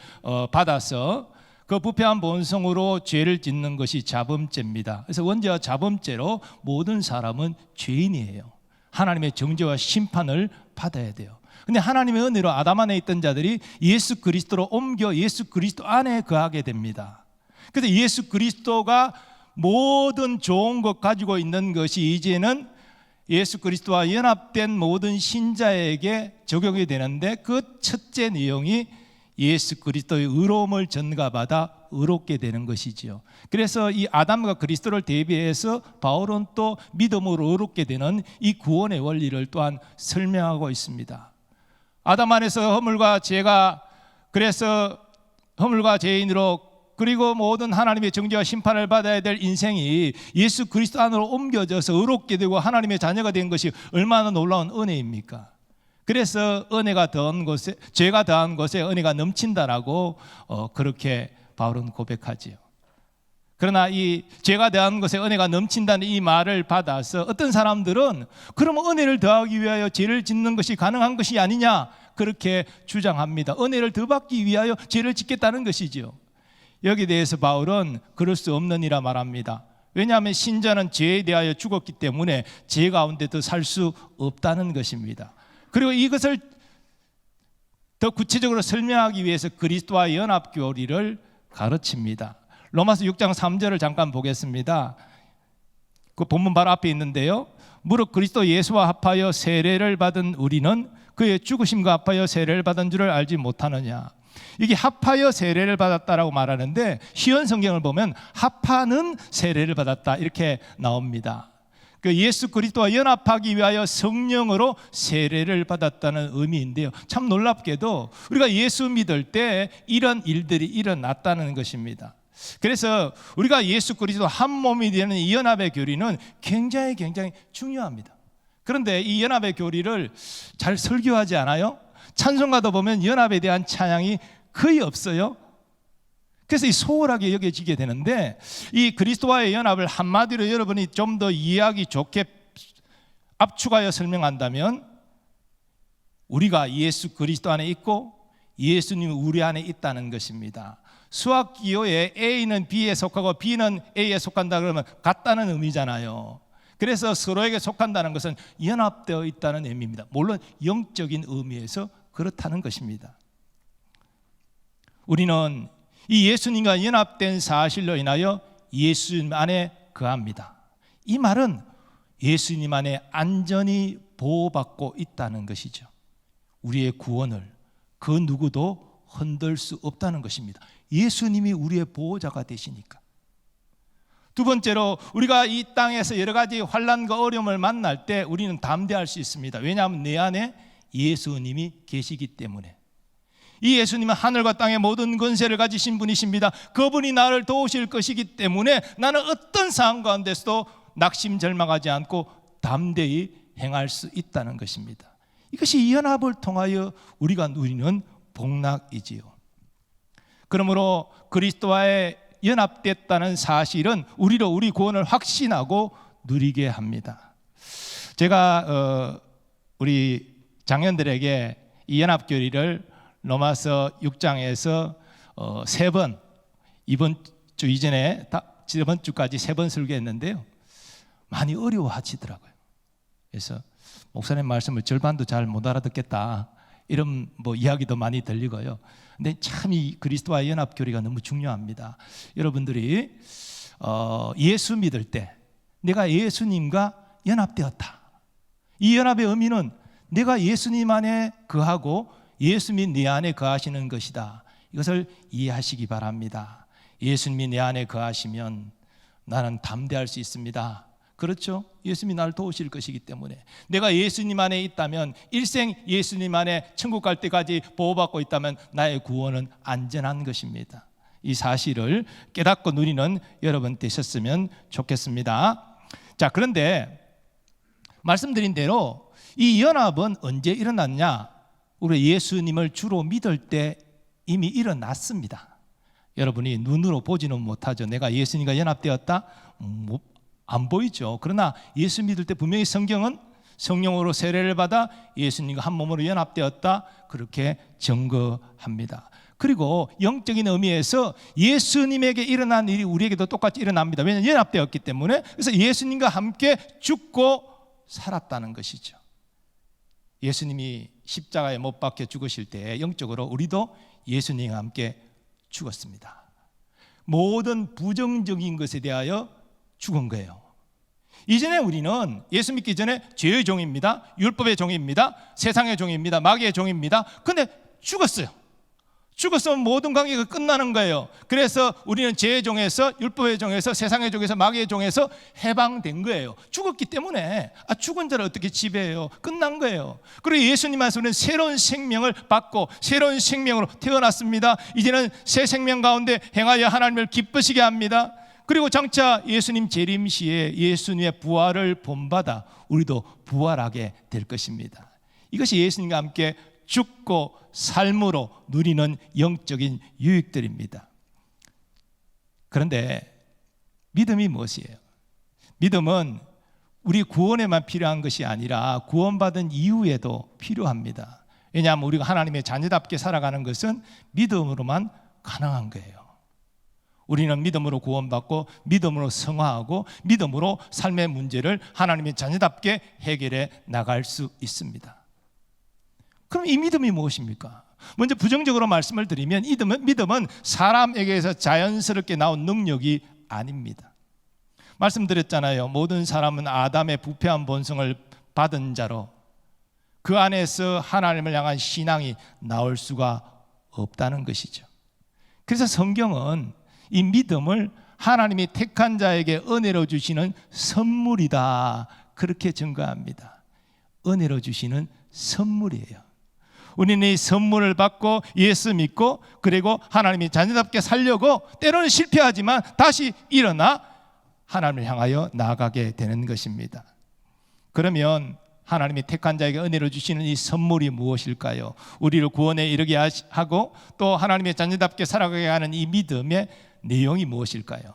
받아서 그 부패한 본성으로 죄를 짓는 것이 자범죄입니다. 그래서 원죄와 자범죄로 모든 사람은 죄인이에요. 하나님의 정죄와 심판을 받아야 돼요. 근데 하나님의 은혜로 아담 안에 있던 자들이 예수 그리스도로 옮겨 예수 그리스도 안에 거하게 됩니다. 그래서 예수 그리스도가 모든 좋은 것 가지고 있는 것이 이제는 예수 그리스도와 연합된 모든 신자에게 적용이 되는데, 그 첫째 내용이 예수 그리스도의 의로움을 전가받아 의롭게 되는 것이지요. 그래서 이 아담과 그리스도를 대비해서 바울은 또 믿음으로 의롭게 되는 이 구원의 원리를 또한 설명하고 있습니다. 아담 안에서 허물과 죄가, 그래서 허물과 죄인으로, 그리고 모든 하나님의 정죄와 심판을 받아야 될 인생이 예수 그리스도 안으로 옮겨져서 의롭게 되고 하나님의 자녀가 된 것이 얼마나 놀라운 은혜입니까? 그래서 은혜가 더한 곳에, 죄가 더한 곳에 은혜가 넘친다라고 그렇게 바울은 고백하지요. 그러나 이 죄가 더한 곳에 은혜가 넘친다는 이 말을 받아서 어떤 사람들은 그러면 은혜를 더하기 위하여 죄를 짓는 것이 가능한 것이 아니냐, 그렇게 주장합니다. 은혜를 더 받기 위하여 죄를 짓겠다는 것이지요. 여기에 대해서 바울은 그럴 수 없느니라 말합니다. 왜냐하면 신자는 죄에 대하여 죽었기 때문에 죄 가운데 더 살 수 없다는 것입니다. 그리고 이것을 더 구체적으로 설명하기 위해서 그리스도와 연합 교리를 가르칩니다. 로마서 6장 3절을 잠깐 보겠습니다. 그 본문 바로 앞에 있는데요. 무릇 그리스도 예수와 합하여 세례를 받은 우리는 그의 죽으심과 합하여 세례를 받은 줄을 알지 못하느냐. 이게 합하여 세례를 받았다라고 말하는데, 시원 성경을 보면 합하는 세례를 받았다 이렇게 나옵니다. 그 예수 그리스도와 연합하기 위하여 성령으로 세례를 받았다는 의미인데요. 참 놀랍게도 우리가 예수 믿을 때 이런 일들이 일어났다는 것입니다. 그래서 우리가 예수 그리스도 한 몸이 되는 이 연합의 교리는 굉장히 중요합니다. 그런데 이 연합의 교리를 잘 설교하지 않아요? 찬송가도 보면 연합에 대한 찬양이 거의 없어요. 그래서 이 소홀하게 여겨지게 되는데, 이 그리스도와의 연합을 한마디로 여러분이 좀 더 이해하기 좋게 압축하여 설명한다면, 우리가 예수 그리스도 안에 있고 예수님이 우리 안에 있다는 것입니다. 수학 기호에 A는 B에 속하고 B는 A에 속한다 그러면 같다는 의미잖아요. 그래서 서로에게 속한다는 것은 연합되어 있다는 의미입니다. 물론 영적인 의미에서 그렇다는 것입니다. 우리는 이 예수님과 연합된 사실로 인하여 예수님 안에 거합니다. 이 말은 예수님 안에 안전히 보호받고 있다는 것이죠. 우리의 구원을 그 누구도 흔들 수 없다는 것입니다. 예수님이 우리의 보호자가 되시니까. 두 번째로, 우리가 이 땅에서 여러 가지 환난과 어려움을 만날 때 우리는 담대할 수 있습니다. 왜냐하면 내 안에 예수님이 계시기 때문에. 이 예수님은 하늘과 땅의 모든 권세를 가지신 분이십니다. 그분이 나를 도우실 것이기 때문에 나는 어떤 상황 가운데서도 낙심절망하지 않고 담대히 행할 수 있다는 것입니다. 이것이 이 연합을 통하여 우리가 누리는 복락이지요. 그러므로 그리스도와의 연합됐다는 사실은 우리로 우리 구원을 확신하고 누리게 합니다. 제가 우리 장년들에게 이 연합교리를 로마서 6장에서 3번, 이번 주 이전에 저번 주까지 3번 설교했는데요, 많이 어려워하시더라고요. 그래서 목사님 말씀을 절반도 잘 못 알아듣겠다, 이런 이야기도 많이 들리고요. 근데 참 이 그리스도와 연합 교리가 너무 중요합니다. 여러분들이 예수 믿을 때 내가 예수님과 연합되었다. 이 연합의 의미는 내가 예수님 안에 거하고 예수님이 내 안에 거하시는 것이다. 이것을 이해하시기 바랍니다. 예수님이 내 안에 거하시면 나는 담대할 수 있습니다. 그렇죠? 예수님이 나를 도우실 것이기 때문에. 내가 예수님 안에 있다면, 일생 예수님 안에 천국 갈 때까지 보호받고 있다면 나의 구원은 안전한 것입니다. 이 사실을 깨닫고 누리는 여러분 되셨으면 좋겠습니다. 자, 그런데 말씀드린 대로 이 연합은 언제 일어났냐? 우리 예수님을 주로 믿을 때 이미 일어났습니다. 여러분이 눈으로 보지는 못하죠. 내가 예수님과 연합되었다? 안 보이죠. 그러나 예수 믿을 때 분명히 성경은 성령으로 세례를 받아 예수님과 한 몸으로 연합되었다, 그렇게 증거합니다. 그리고 영적인 의미에서 예수님에게 일어난 일이 우리에게도 똑같이 일어납니다. 왜냐하면 연합되었기 때문에. 그래서 예수님과 함께 죽고 살았다는 것이죠. 예수님이 십자가에 못 박혀 죽으실 때 영적으로 우리도 예수님과 함께 죽었습니다. 모든 부정적인 것에 대하여 죽은 거예요. 이전에 우리는 예수 믿기 전에 죄의 종입니다. 율법의 종입니다. 세상의 종입니다. 마귀의 종입니다. 근데 죽었어요. 죽었으면 모든 관계가 끝나는 거예요. 그래서 우리는 죄의 종에서, 율법의 종에서, 세상의 종에서, 마귀의 종에서 해방된 거예요. 죽었기 때문에 죽은 자를 어떻게 지배해요? 끝난 거예요. 그리고 예수님 안에서 우리는 새로운 생명을 받고 새로운 생명으로 태어났습니다. 이제는 새 생명 가운데 행하여 하나님을 기쁘시게 합니다. 그리고 장차 예수님 재림시에 예수님의 부활을 본받아 우리도 부활하게 될 것입니다. 이것이 예수님과 함께 죽고 삶으로 누리는 영적인 유익들입니다. 그런데 믿음이 무엇이에요? 믿음은 우리 구원에만 필요한 것이 아니라 구원받은 이후에도 필요합니다. 왜냐하면 우리가 하나님의 자녀답게 살아가는 것은 믿음으로만 가능한 거예요. 우리는 믿음으로 구원받고 믿음으로 성화하고 믿음으로 삶의 문제를 하나님의 자녀답게 해결해 나갈 수 있습니다. 그럼 이 믿음이 무엇입니까? 먼저 부정적으로 말씀을 드리면 믿음은 사람에게서 자연스럽게 나온 능력이 아닙니다. 말씀드렸잖아요. 모든 사람은 아담의 부패한 본성을 받은 자로 그 안에서 하나님을 향한 신앙이 나올 수가 없다는 것이죠. 그래서 성경은 이 믿음을 하나님이 택한 자에게 은혜로 주시는 선물이다, 그렇게 증거합니다. 은혜로 주시는 선물이에요. 우리는 이 선물을 받고 예수 믿고 그리고 하나님이 자녀답게 살려고 때로는 실패하지만 다시 일어나 하나님을 향하여 나아가게 되는 것입니다. 그러면 하나님이 택한 자에게 은혜로 주시는 이 선물이 무엇일까요? 우리를 구원에 이르게 하고 또 하나님의 자녀답게 살아가게 하는 이 믿음의 내용이 무엇일까요?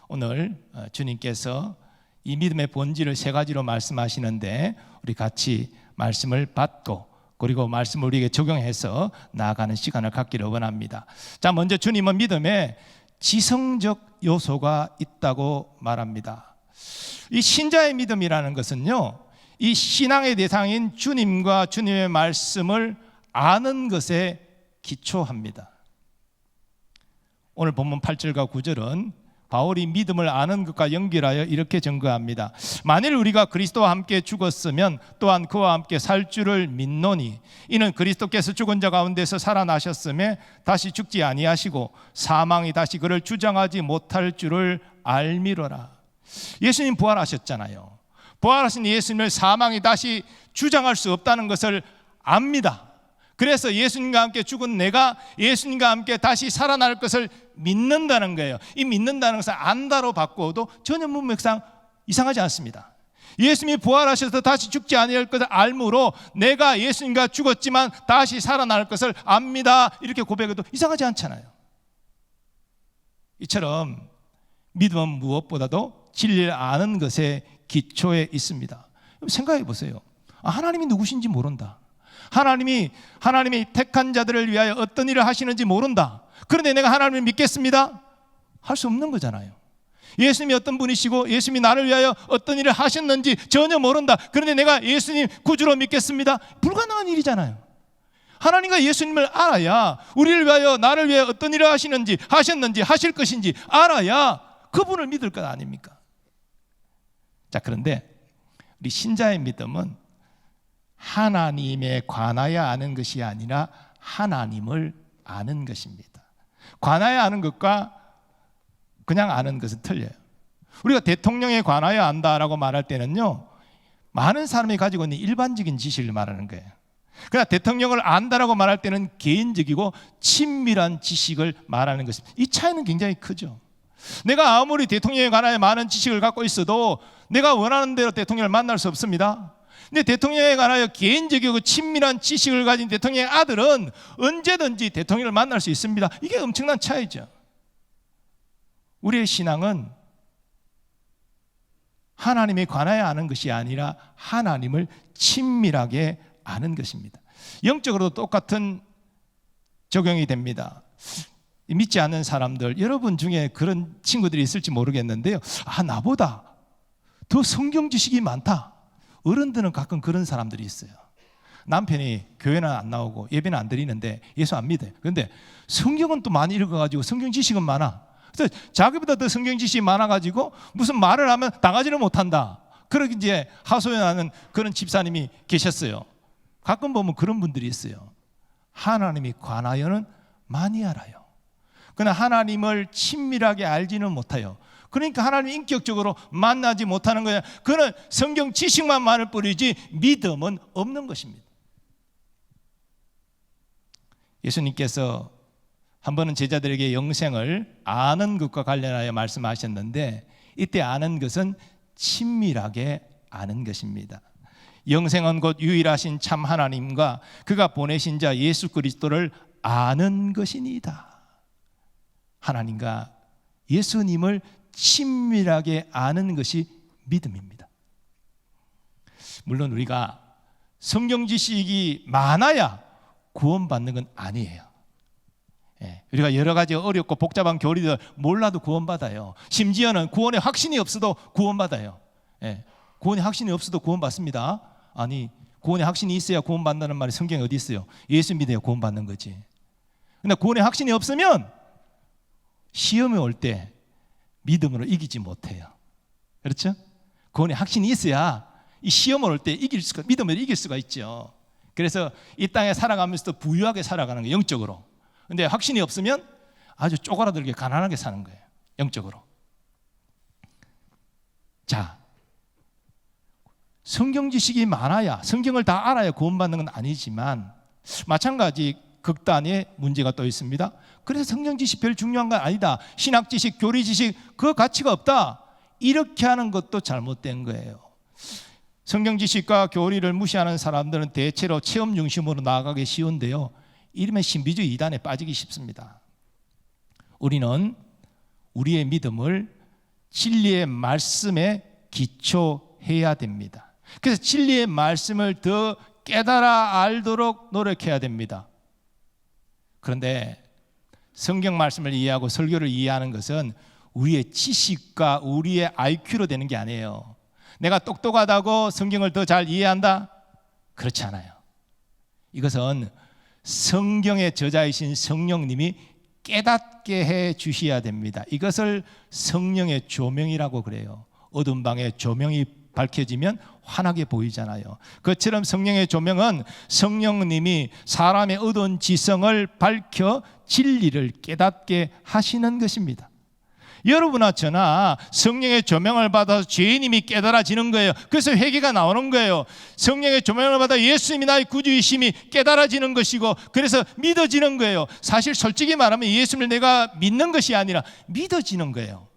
오늘 주님께서 이 믿음의 본질을 세 가지로 말씀하시는데 우리 같이 말씀을 받고 그리고 말씀을 우리에게 적용해서 나아가는 시간을 갖기를 원합니다. 자, 먼저 주님은 믿음에 지성적 요소가 있다고 말합니다. 이 신자의 믿음이라는 것은요, 이 신앙의 대상인 주님과 주님의 말씀을 아는 것에 기초합니다. 오늘 본문 8절과 9절은 바울이 믿음을 아는 것과 연결하여 이렇게 증거합니다. 만일 우리가 그리스도와 함께 죽었으면 또한 그와 함께 살 줄을 믿노니 이는 그리스도께서 죽은 자 가운데서 살아나셨음에 다시 죽지 아니하시고 사망이 다시 그를 주장하지 못할 줄을 알미로라. 예수님 부활하셨잖아요. 부활하신 예수님을 사망이 다시 주장할 수 없다는 것을 압니다. 그래서 예수님과 함께 죽은 내가 예수님과 함께 다시 살아날 것을 믿는다는 거예요. 이 믿는다는 것을 안다로 바꾸어도 전혀 문맥상 이상하지 않습니다. 예수님이 부활하셔서 다시 죽지 아니할 것을 알므로 내가 예수님과 죽었지만 다시 살아날 것을 압니다, 이렇게 고백해도 이상하지 않잖아요. 이처럼 믿음은 무엇보다도 진리를 아는 것에 기초에 있습니다. 생각해 보세요. 하나님이 누구신지 모른다. 하나님이 택한 자들을 위하여 어떤 일을 하시는지 모른다. 그런데 내가 하나님을 믿겠습니다? 할 수 없는 거잖아요. 예수님이 어떤 분이시고 예수님이 나를 위하여 어떤 일을 하셨는지 전혀 모른다. 그런데 내가 예수님 구주로 믿겠습니다? 불가능한 일이잖아요. 하나님과 예수님을 알아야 우리를 위하여 나를 위하여 어떤 일을 하시는지 하셨는지 하실 것인지 알아야 그분을 믿을 것 아닙니까? 자, 그런데 우리 신자의 믿음은 하나님에 관하여 아는 것이 아니라 하나님을 아는 것입니다. 관하여 아는 것과 그냥 아는 것은 틀려요. 우리가 대통령에 관하여 안다라고 말할 때는요, 많은 사람이 가지고 있는 일반적인 지식을 말하는 거예요. 그러나 대통령을 안다라고 말할 때는 개인적이고 친밀한 지식을 말하는 것입니다. 이 차이는 굉장히 크죠. 내가 아무리 대통령에 관하여 많은 지식을 갖고 있어도 내가 원하는 대로 대통령을 만날 수 없습니다. 근데 대통령에 관하여 개인적이고 친밀한 지식을 가진 대통령의 아들은 언제든지 대통령을 만날 수 있습니다. 이게 엄청난 차이죠. 우리의 신앙은 하나님에 관하여 아는 것이 아니라 하나님을 친밀하게 아는 것입니다. 영적으로도 똑같은 적용이 됩니다. 믿지 않는 사람들, 여러분 중에 그런 친구들이 있을지 모르겠는데요. 나보다 더 성경 지식이 많다. 어른들은 가끔 그런 사람들이 있어요. 남편이 교회는 안 나오고 예배는 안 드리는데 예수 안 믿어요. 그런데 성경은 또 많이 읽어가지고 성경 지식은 많아. 그래서 자기보다 더 성경 지식이 많아가지고 무슨 말을 하면 당하지를 못한다. 그렇게 이제 하소연하는 그런 집사님이 계셨어요. 가끔 보면 그런 분들이 있어요. 하나님이 관하여는 많이 알아요. 그러나 하나님을 친밀하게 알지는 못해요. 그러니까 하나님 인격적으로 만나지 못하는 거예요. 그는 성경 지식만 많을 뿐이지 믿음은 없는 것입니다. 예수님께서 한 번은 제자들에게 영생을 아는 것과 관련하여 말씀하셨는데, 이때 아는 것은 친밀하게 아는 것입니다. 영생은 곧 유일하신 참 하나님과 그가 보내신 자 예수 그리스도를 아는 것이니이다. 하나님과 예수님을 친밀하게 아는 것이 믿음입니다. 물론 우리가 성경 지식이 많아야 구원받는 건 아니에요. 우리가 여러 가지 어렵고 복잡한 교리들 몰라도 구원받아요. 심지어는 구원의 확신이 없어도 구원받아요. 구원의 확신이 없어도 구원받습니다. 아니, 구원의 확신이 있어야 구원받는다는 말이 성경에 어디 있어요? 예수 믿어야 구원받는 거지. 근데 구원의 확신이 없으면 시험이 올 때 믿음으로 이기지 못해요. 그렇죠? 구원의 확신이 있어야 이 시험을 올 때 믿음으로 이길 수가 있죠. 그래서 이 땅에 살아가면서도 부유하게 살아가는 거예요, 영적으로. 근데 확신이 없으면 아주 쪼그라들게 가난하게 사는 거예요, 영적으로. 자, 성경 지식이 많아야, 성경을 다 알아야 구원받는 건 아니지만 마찬가지 극단의 문제가 또 있습니다. 그래서 성경 지식 별 중요한 건 아니다. 신학 지식, 교리 지식 그 가치가 없다. 이렇게 하는 것도 잘못된 거예요. 성경 지식과 교리를 무시하는 사람들은 대체로 체험 중심으로 나아가기 쉬운데요. 이러면 신비주의 이단에 빠지기 쉽습니다. 우리는 우리의 믿음을 진리의 말씀에 기초해야 됩니다. 그래서 진리의 말씀을 더 깨달아 알도록 노력해야 됩니다. 그런데 성경 말씀을 이해하고 설교를 이해하는 것은 우리의 지식과 우리의 IQ로 되는 게 아니에요. 내가 똑똑하다고 성경을 더 잘 이해한다? 그렇지 않아요. 이것은 성경의 저자이신 성령님이 깨닫게 해 주셔야 됩니다. 이것을 성령의 조명이라고 그래요. 어두운 방에 조명이 밝혀지면 환하게 보이잖아요. 그처럼 성령의 조명은 성령님이 사람의 어두운 지성을 밝혀 진리를 깨닫게 하시는 것입니다. 여러분아 저나 성령의 조명을 받아서 죄인임이 깨달아지는 거예요. 그래서 회개가 나오는 거예요. 성령의 조명을 받아 예수님이 나의 구주이심이 깨달아지는 것이고, 그래서 믿어지는 거예요. 사실 솔직히 말하면 예수님을 내가 믿는 것이 아니라 믿어지는 거예요.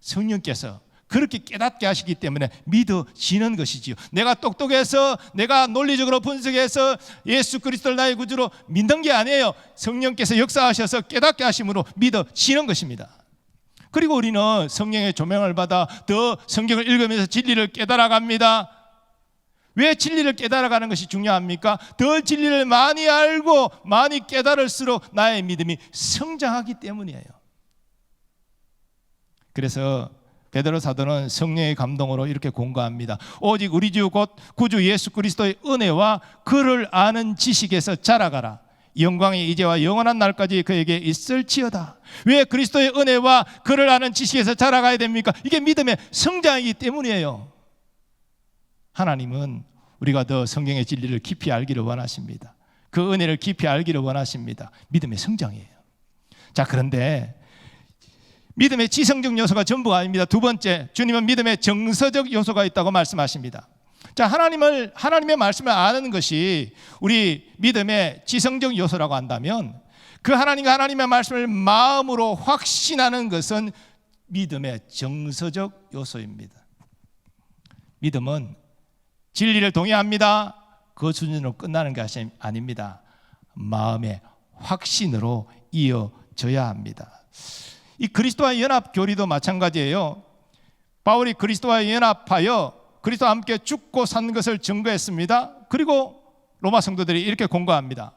성령께서 그렇게 깨닫게 하시기 때문에 믿어지는 것이지요. 내가 똑똑해서, 내가 논리적으로 분석해서 예수 그리스도를 나의 구주로 믿는 게 아니에요. 성령께서 역사하셔서 깨닫게 하심으로 믿어지는 것입니다. 그리고 우리는 성령의 조명을 받아 더 성경을 읽으면서 진리를 깨달아갑니다. 왜 진리를 깨달아가는 것이 중요합니까? 더 진리를 많이 알고 많이 깨달을수록 나의 믿음이 성장하기 때문이에요. 그래서 베드로 사도는 성령의 감동으로 이렇게 공고합니다. 오직 우리 주 곧 구주 예수 그리스도의 은혜와 그를 아는 지식에서 자라가라. 영광의 이제와 영원한 날까지 그에게 있을지어다. 왜 그리스도의 은혜와 그를 아는 지식에서 자라가야 됩니까? 이게 믿음의 성장이기 때문이에요. 하나님은 우리가 더 성경의 진리를 깊이 알기를 원하십니다. 그 은혜를 깊이 알기를 원하십니다. 믿음의 성장이에요. 자, 그런데 믿음의 지성적 요소가 전부가 아닙니다. 두 번째, 주님은 믿음의 정서적 요소가 있다고 말씀하십니다. 자, 하나님의 말씀을 아는 것이 우리 믿음의 지성적 요소라고 한다면, 그 하나님과 하나님의 말씀을 마음으로 확신하는 것은 믿음의 정서적 요소입니다. 믿음은 진리를 동의합니다, 그 수준으로 끝나는 것이 아닙니다. 마음의 확신으로 이어져야 합니다. 이 그리스도와 연합 교리도 마찬가지예요. 바울이 그리스도와 연합하여 그리스도와 함께 죽고 산 것을 증거했습니다. 그리고 로마 성도들이 이렇게 공고합니다.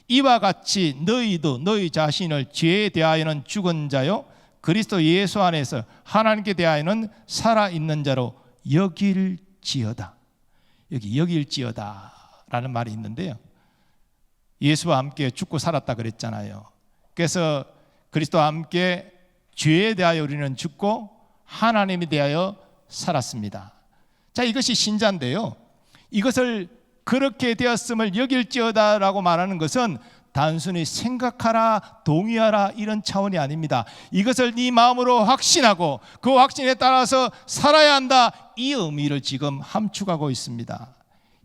이와 같이 너희도 너희 자신을 죄에 대하여는 죽은 자요 그리스도 예수 안에서 하나님께 대하여는 살아있는 자로 여길지어다. 여기 여길지어다 라는 말이 있는데요, 예수와 함께 죽고 살았다 그랬잖아요. 그래서 그리스도와 함께 죄에 대하여 우리는 죽고 하나님에 대하여 살았습니다. 자, 이것이 신자인데요, 이것을 그렇게 되었음을 여길지어다라고 말하는 것은 단순히 생각하라, 동의하라 이런 차원이 아닙니다. 이것을 네 마음으로 확신하고 그 확신에 따라서 살아야 한다, 이 의미를 지금 함축하고 있습니다.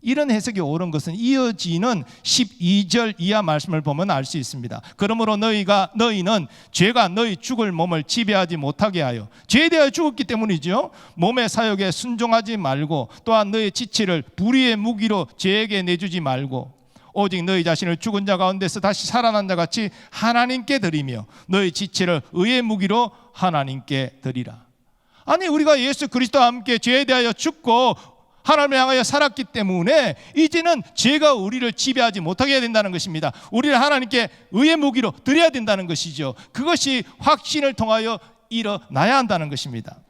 이런 해석이 옳은 것은 이어지는 12절 이하 말씀을 보면 알 수 있습니다. 그러므로 너희는 죄가 너희 죽을 몸을 지배하지 못하게 하여, 죄에 대하여 죽었기 때문이죠. 몸의 사욕에 순종하지 말고, 또한 너희 지체를 불의의 무기로 죄에게 내주지 말고, 오직 너희 자신을 죽은 자 가운데서 다시 살아난 자 같이 하나님께 드리며 너희 지체를 의의 무기로 하나님께 드리라. 아니, 우리가 예수 그리스도와 함께 죄에 대하여 죽고 하나님을 향하여 살았기 때문에 이제는 죄가 우리를 지배하지 못하게 해야 된다는 것입니다. 우리를 하나님께 의의 무기로 드려야 된다는 것이죠. 그것이 확신을 통하여 일어나야 한다는 것입니다.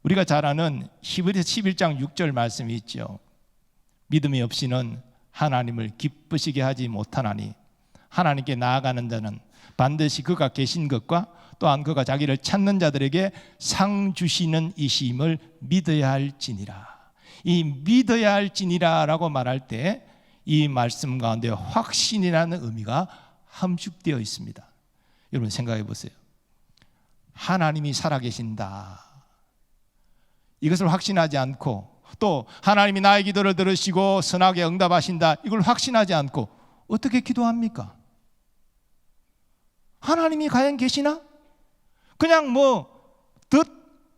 우리가 잘 아는 히브리서 11장 6절 말씀이 있죠. 믿음이 없이는 하나님을 기쁘시게 하지 못하나니 하나님께 나아가는 자는 반드시 그가 계신 것과 또한 그가 자기를 찾는 자들에게 상 주시는 이심을 믿어야 할지니라. 이 믿어야 할지니라라고 말할 때 이 말씀 가운데 확신이라는 의미가 함축되어 있습니다. 여러분 생각해 보세요. 하나님이 살아계신다, 이것을 확신하지 않고, 또 하나님이 나의 기도를 들으시고 선하게 응답하신다, 이걸 확신하지 않고 어떻게 기도합니까? 하나님이 과연 계시나? 그냥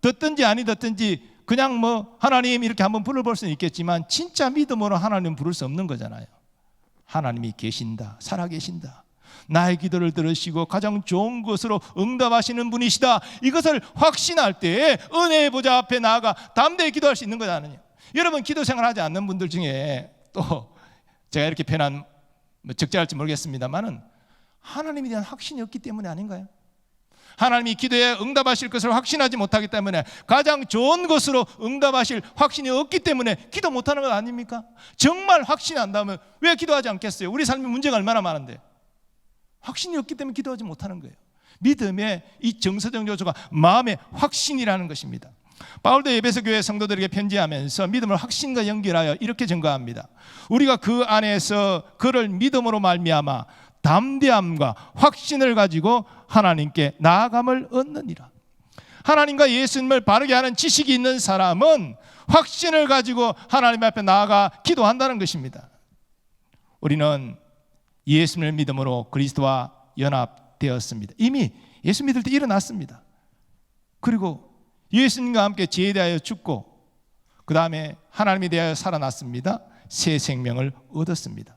듣든지 아니 듣든지 그냥 하나님 이렇게 한번 불러볼 수는 있겠지만 진짜 믿음으로 하나님 부를 수 없는 거잖아요. 하나님이 계신다, 살아계신다, 나의 기도를 들으시고 가장 좋은 것으로 응답하시는 분이시다, 이것을 확신할 때 은혜의 보좌 앞에 나아가 담대히 기도할 수 있는 거잖아요. 여러분 기도 생활하지 않는 분들 중에 또 제가 이렇게 편한 적절할지 모르겠습니다만은 하나님에 대한 확신이 없기 때문에 아닌가요? 하나님이 기도에 응답하실 것을 확신하지 못하기 때문에, 가장 좋은 것으로 응답하실 확신이 없기 때문에 기도 못하는 것 아닙니까? 정말 확신한다면 왜 기도하지 않겠어요? 우리 삶에 문제가 얼마나 많은데 확신이 없기 때문에 기도하지 못하는 거예요. 믿음의 이 정서적 요소가 마음의 확신이라는 것입니다. 바울도 에베소 교회 성도들에게 편지하면서 믿음을 확신과 연결하여 이렇게 증거합니다. 우리가 그 안에서 그를 믿음으로 말미암아 담대함과 확신을 가지고 하나님께 나아감을 얻느니라. 하나님과 예수님을 바르게 하는 지식이 있는 사람은 확신을 가지고 하나님 앞에 나아가 기도한다는 것입니다. 우리는 예수님을 믿음으로 그리스도와 연합되었습니다. 이미 예수 믿을 때 일어났습니다. 그리고 예수님과 함께 죄에 대하여 죽고 그 다음에 하나님에 대하여 살아났습니다. 새 생명을 얻었습니다.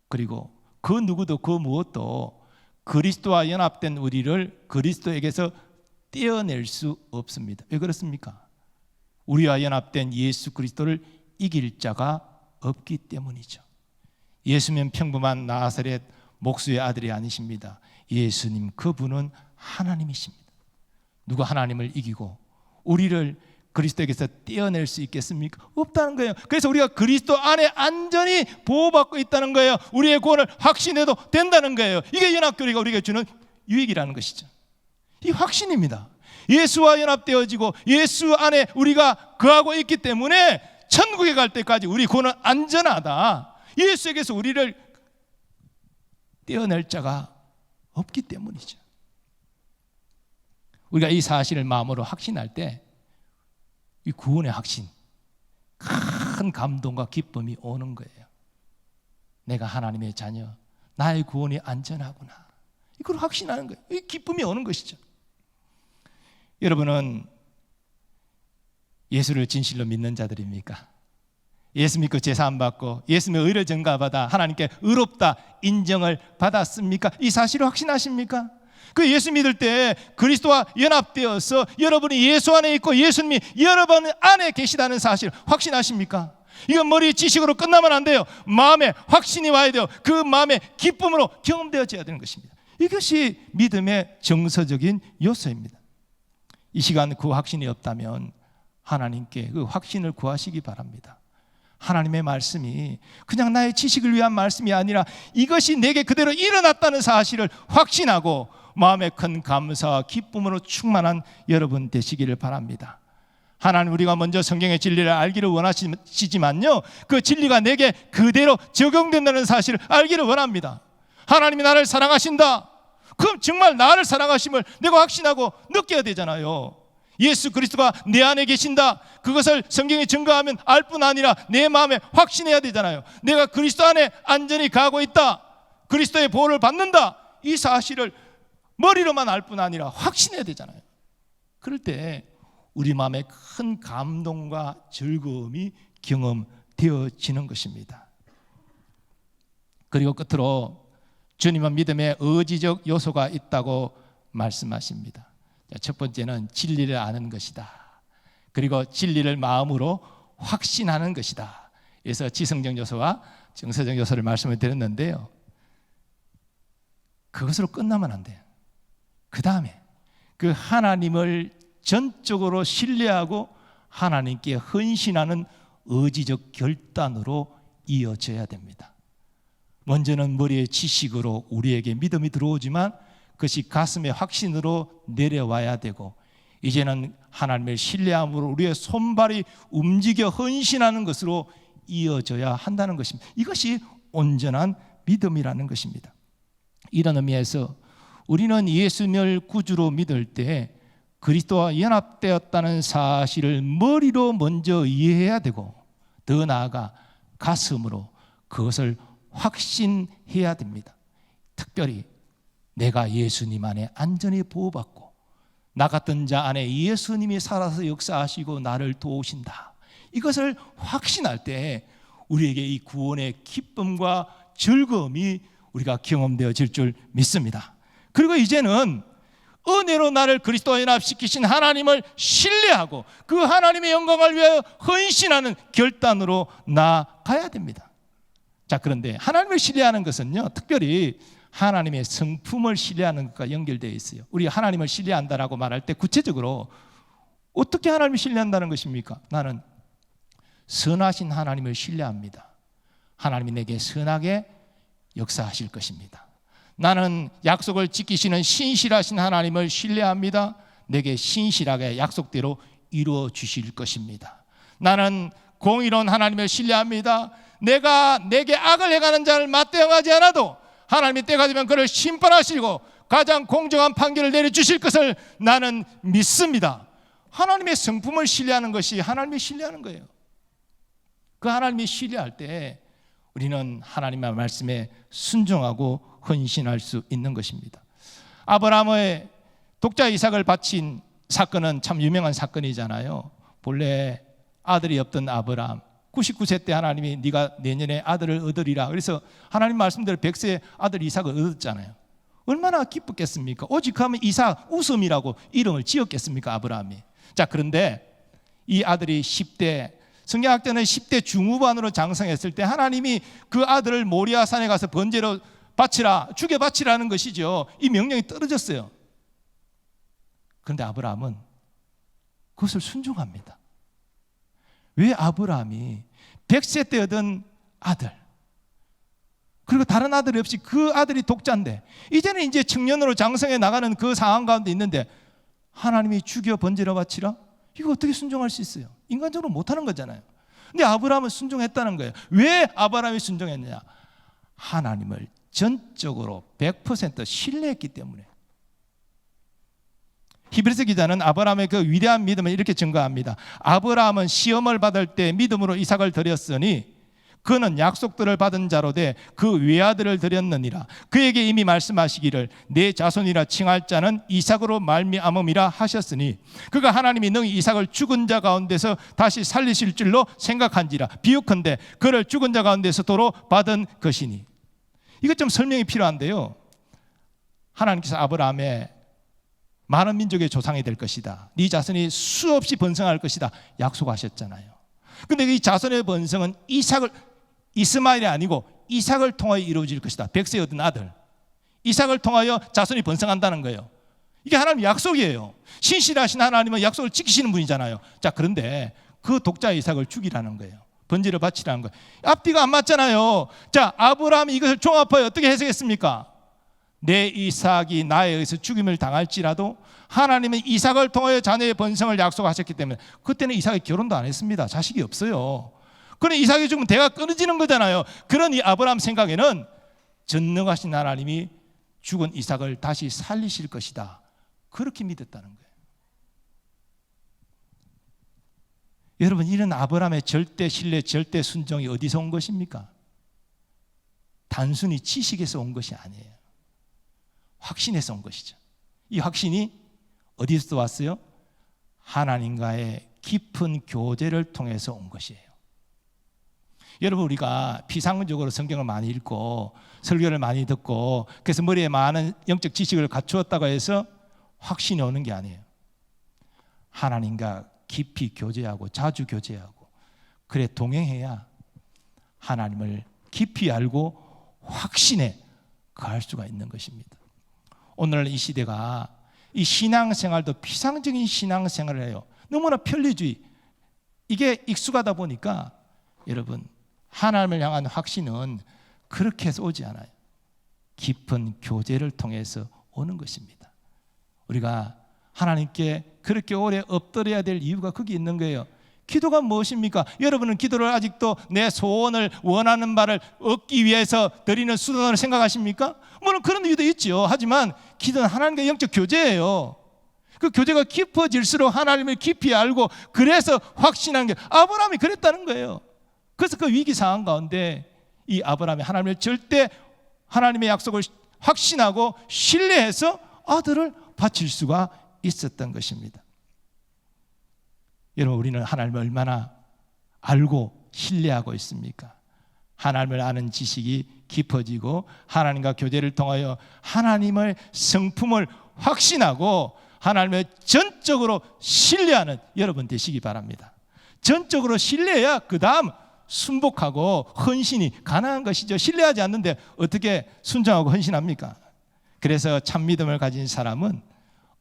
그리고 그 누구도 그 무엇도 그리스도와 연합된 우리를 그리스도에게서 떼어낼 수 없습니다. 왜 그렇습니까? 우리와 연합된 예수 그리스도를 이길 자가 없기 때문이죠. 예수님은 평범한 나사렛 목수의 아들이 아니십니다. 예수님 그분은 하나님이십니다. 누가 하나님을 이기고 우리를 그리스도에게서 떼어낼 수 있겠습니까? 없다는 거예요. 그래서 우리가 그리스도 안에 안전히 보호받고 있다는 거예요. 우리의 구원을 확신해도 된다는 거예요. 이게 연합교리가 우리에게 주는 유익이라는 것이죠. 이 확신입니다. 예수와 연합되어지고 예수 안에 우리가 거하고 있기 때문에 천국에 갈 때까지 우리 구원은 안전하다. 예수에게서 우리를 떼어낼 자가 없기 때문이죠. 우리가 이 사실을 마음으로 확신할 때 이 구원의 확신, 큰 감동과 기쁨이 오는 거예요. 내가 하나님의 자녀, 나의 구원이 안전하구나, 이걸 확신하는 거예요. 이 기쁨이 오는 것이죠. 여러분은 예수를 진실로 믿는 자들입니까? 예수 믿고 제사 안 받고 예수님의 의를 전가받아 하나님께 의롭다 인정을 받았습니까? 이 사실을 확신하십니까? 그 예수 믿을 때 그리스도와 연합되어서 여러분이 예수 안에 있고 예수님이 여러분 안에 계시다는 사실 확신하십니까? 이건 머리의 지식으로 끝나면 안 돼요. 마음에 확신이 와야 돼요. 그 마음에 기쁨으로 경험되어져야 되는 것입니다. 이것이 믿음의 정서적인 요소입니다. 이 시간 그 확신이 없다면 하나님께 그 확신을 구하시기 바랍니다. 하나님의 말씀이 그냥 나의 지식을 위한 말씀이 아니라 이것이 내게 그대로 일어났다는 사실을 확신하고 마음에 큰 감사와 기쁨으로 충만한 여러분 되시기를 바랍니다. 하나님, 우리가 먼저 성경의 진리를 알기를 원하시지만요, 그 진리가 내게 그대로 적용된다는 사실을 알기를 원합니다. 하나님이 나를 사랑하신다. 그럼 정말 나를 사랑하심을 내가 확신하고 느껴야 되잖아요. 예수 그리스도가 내 안에 계신다. 그것을 성경이 증거하면 알 뿐 아니라 내 마음에 확신해야 되잖아요. 내가 그리스도 안에 안전히 가고 있다. 그리스도의 보호를 받는다. 이 사실을 머리로만 알 뿐 아니라 확신해야 되잖아요. 그럴 때 우리 마음에 큰 감동과 즐거움이 경험되어지는 것입니다. 그리고 끝으로 주님은 믿음에 의지적 요소가 있다고 말씀하십니다. 첫 번째는 진리를 아는 것이다. 그리고 진리를 마음으로 확신하는 것이다. 그래서 지성적 요소와 정서적 요소를 말씀을 드렸는데요, 그것으로 끝나면 안 돼요. 그 다음에 그 하나님을 전적으로 신뢰하고 하나님께 헌신하는 의지적 결단으로 이어져야 됩니다. 먼저는 머리의 지식으로 우리에게 믿음이 들어오지만 그것이 가슴의 확신으로 내려와야 되고, 이제는 하나님을 신뢰함으로 우리의 손발이 움직여 헌신하는 것으로 이어져야 한다는 것입니다. 이것이 온전한 믿음이라는 것입니다. 이런 의미에서 우리는 예수님을 구주로 믿을 때 그리스도와 연합되었다는 사실을 머리로 먼저 이해해야 되고, 더 나아가 가슴으로 그것을 확신해야 됩니다. 특별히 내가 예수님 안에 안전히 보호받고 나 같은 자 안에 예수님이 살아서 역사하시고 나를 도우신다. 이것을 확신할 때 우리에게 이 구원의 기쁨과 즐거움이 우리가 경험되어질 줄 믿습니다. 그리고 이제는 은혜로 나를 그리스도와 연합시키신 하나님을 신뢰하고 그 하나님의 영광을 위하여 헌신하는 결단으로 나아가야 됩니다. 자, 그런데 하나님을 신뢰하는 것은요, 특별히 하나님의 성품을 신뢰하는 것과 연결되어 있어요. 우리가 하나님을 신뢰한다라고 말할 때 구체적으로 어떻게 하나님을 신뢰한다는 것입니까? 나는 선하신 하나님을 신뢰합니다. 하나님이 내게 선하게 역사하실 것입니다. 나는 약속을 지키시는 신실하신 하나님을 신뢰합니다. 내게 신실하게 약속대로 이루어 주실 것입니다. 나는 공의로운 하나님을 신뢰합니다. 내가 내게 악을 행하는 자를 맞대응하지 않아도 하나님이 때가 되면 그를 심판하시고 가장 공정한 판결을 내려주실 것을 나는 믿습니다. 하나님의 성품을 신뢰하는 것이 하나님을 신뢰하는 거예요. 그 하나님이 신뢰할 때 우리는 하나님의 말씀에 순종하고 헌신할 수 있는 것입니다. 아브라함의 독자 이삭을 바친 사건은 참 유명한 사건이잖아요. 본래 아들이 없던 아브라함, 99세 때 하나님이 네가 내년에 아들을 얻으리라. 그래서 하나님 말씀대로 100세에 아들 이삭을 얻었잖아요. 얼마나 기뻤겠습니까? 오직 하면 이삭 웃음이라고 이름을 지었겠습니까, 아브라함이? 자, 그런데 이 아들이 10대, 성경학자는 10대 중후반으로 장성했을 때 하나님이 그 아들을 모리아산에 가서 번제로 바치라, 죽여 바치라는 것이죠. 이 명령이 떨어졌어요. 그런데 아브라함은 그것을 순종합니다. 왜? 아브라함이 100세 때 얻은 아들, 그리고 다른 아들이 없이 그 아들이 독자인데 이제는 이제 청년으로 장성해 나가는 그 상황 가운데 있는데 하나님이 죽여 번제로 바치라? 이거 어떻게 순종할 수 있어요? 인간적으로 못하는 거잖아요. 근데 아브라함은 순종했다는 거예요. 왜 아브라함이 순종했느냐? 하나님을 전적으로 100% 신뢰했기 때문에. 히브리서 기자는 아브라함의 그 위대한 믿음을 이렇게 증거합니다. 아브라함은 시험을 받을 때 믿음으로 이삭을 드렸으니 그는 약속들을 받은 자로 돼 그 외아들을 드렸느니라. 그에게 이미 말씀하시기를 내 자손이라 칭할 자는 이삭으로 말미암음이라 하셨으니 그가 하나님이 능히 이삭을 죽은 자 가운데서 다시 살리실 줄로 생각한지라. 비유컨대 그를 죽은 자 가운데서 도로 받은 것이니. 이것 좀 설명이 필요한데요, 하나님께서 아브라함의 많은 민족의 조상이 될 것이다, 네 자손이 수없이 번성할 것이다 약속하셨잖아요. 근데 이 자손의 번성은 이스마엘이 아니고 이삭을 통하여 이루어질 것이다. 백세의 얻은 아들 이삭을 통하여 자손이 번성한다는 거예요. 이게 하나님 약속이에요. 신실하신 하나님은 약속을 지키시는 분이잖아요. 자, 그런데 그 독자 이삭을 죽이라는 거예요. 번제를 바치라는 거예요. 앞뒤가 안 맞잖아요. 자, 아브라함이 이것을 종합하여 어떻게 해석했습니까? 내 이삭이 나에 의해서 죽임을 당할지라도 하나님은 이삭을 통하여 자녀의 번성을 약속하셨기 때문에 그때는 이삭이 결혼도 안 했습니다. 자식이 없어요. 그럼 이삭이 죽으면 대가 끊어지는 거잖아요. 그런 이 아브라함 생각에는 전능하신 하나님이 죽은 이삭을 다시 살리실 것이다. 그렇게 믿었다는 거예요. 여러분, 이런 아브라함의 절대 신뢰, 절대 순종이 어디서 온 것입니까? 단순히 지식에서 온 것이 아니에요. 확신에서 온 것이죠. 이 확신이 어디서 왔어요? 하나님과의 깊은 교제를 통해서 온 것이에요. 여러분, 우리가 피상적으로 성경을 많이 읽고 설교를 많이 듣고 그래서 머리에 많은 영적 지식을 갖추었다고 해서 확신이 오는 게 아니에요. 하나님과 깊이 교제하고 자주 교제하고 그래 동행해야 하나님을 깊이 알고 확신에 거할 수가 있는 것입니다. 오늘 이 시대가 이 신앙생활도 피상적인 신앙생활을 해요. 너무나 편리주의, 이게 익숙하다 보니까 여러분, 하나님을 향한 확신은 그렇게 해서 오지 않아요. 깊은 교제를 통해서 오는 것입니다. 우리가 하나님께 그렇게 오래 엎드려야 될 이유가 거기 있는 거예요. 기도가 무엇입니까? 여러분은 기도를 아직도 내 소원을 원하는 바를 얻기 위해서 드리는 수단으로 생각하십니까? 물론 그런 이유도 있죠. 하지만 기도는 하나님과의 영적 교제예요. 그 교제가 깊어질수록 하나님을 깊이 알고 그래서 확신한 게 아브라함이 그랬다는 거예요. 그래서 그 위기 상황 가운데 이 아브라함이 하나님을 절대 하나님의 약속을 확신하고 신뢰해서 아들을 바칠 수가 있었던 것입니다. 여러분, 우리는 하나님을 얼마나 알고 신뢰하고 있습니까? 하나님을 아는 지식이 깊어지고 하나님과 교제를 통하여 하나님의 성품을 확신하고 하나님을 전적으로 신뢰하는 여러분 되시기 바랍니다. 전적으로 신뢰해야 그 다음 순복하고 헌신이 가능한 것이죠. 신뢰하지 않는데 어떻게 순종하고 헌신합니까? 그래서 참 믿음을 가진 사람은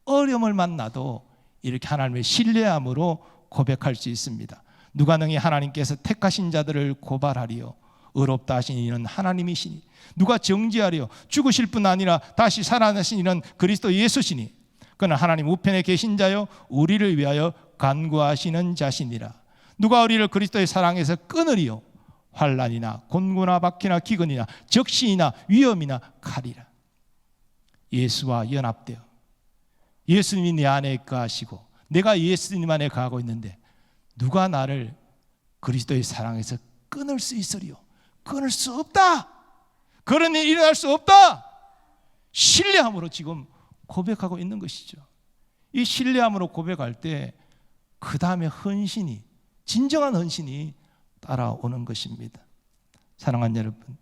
어려움을 만나도 이렇게 하나님을 신뢰함으로 고백할 수 있습니다. 누가 능히 하나님께서 택하신 자들을 고발하리요 의롭다 하신 이는 하나님이시니 누가 정죄하리요 죽으실 뿐 아니라 다시 살아나신 이는 그리스도 예수시니 그는 하나님 우편에 계신 자요 우리를 위하여 간구하시는 자시니라. 누가 우리를 그리스도의 사랑에서 끊으리요 환난이나 곤고나 박해나 기근이나 적신이나 위험이나 칼이라. 예수와 연합되어 예수님이 내 안에 거하시고 내가 예수님 안에 거하고 있는데 누가 나를 그리스도의 사랑에서 끊을 수 있으리요? 끊을 수 없다. 그런 일이 일어날 수 없다. 신뢰함으로 지금 고백하고 있는 것이죠. 이 신뢰함으로 고백할 때 그 다음에 헌신이, 진정한 헌신이 따라오는 것입니다. 사랑하는 여러분,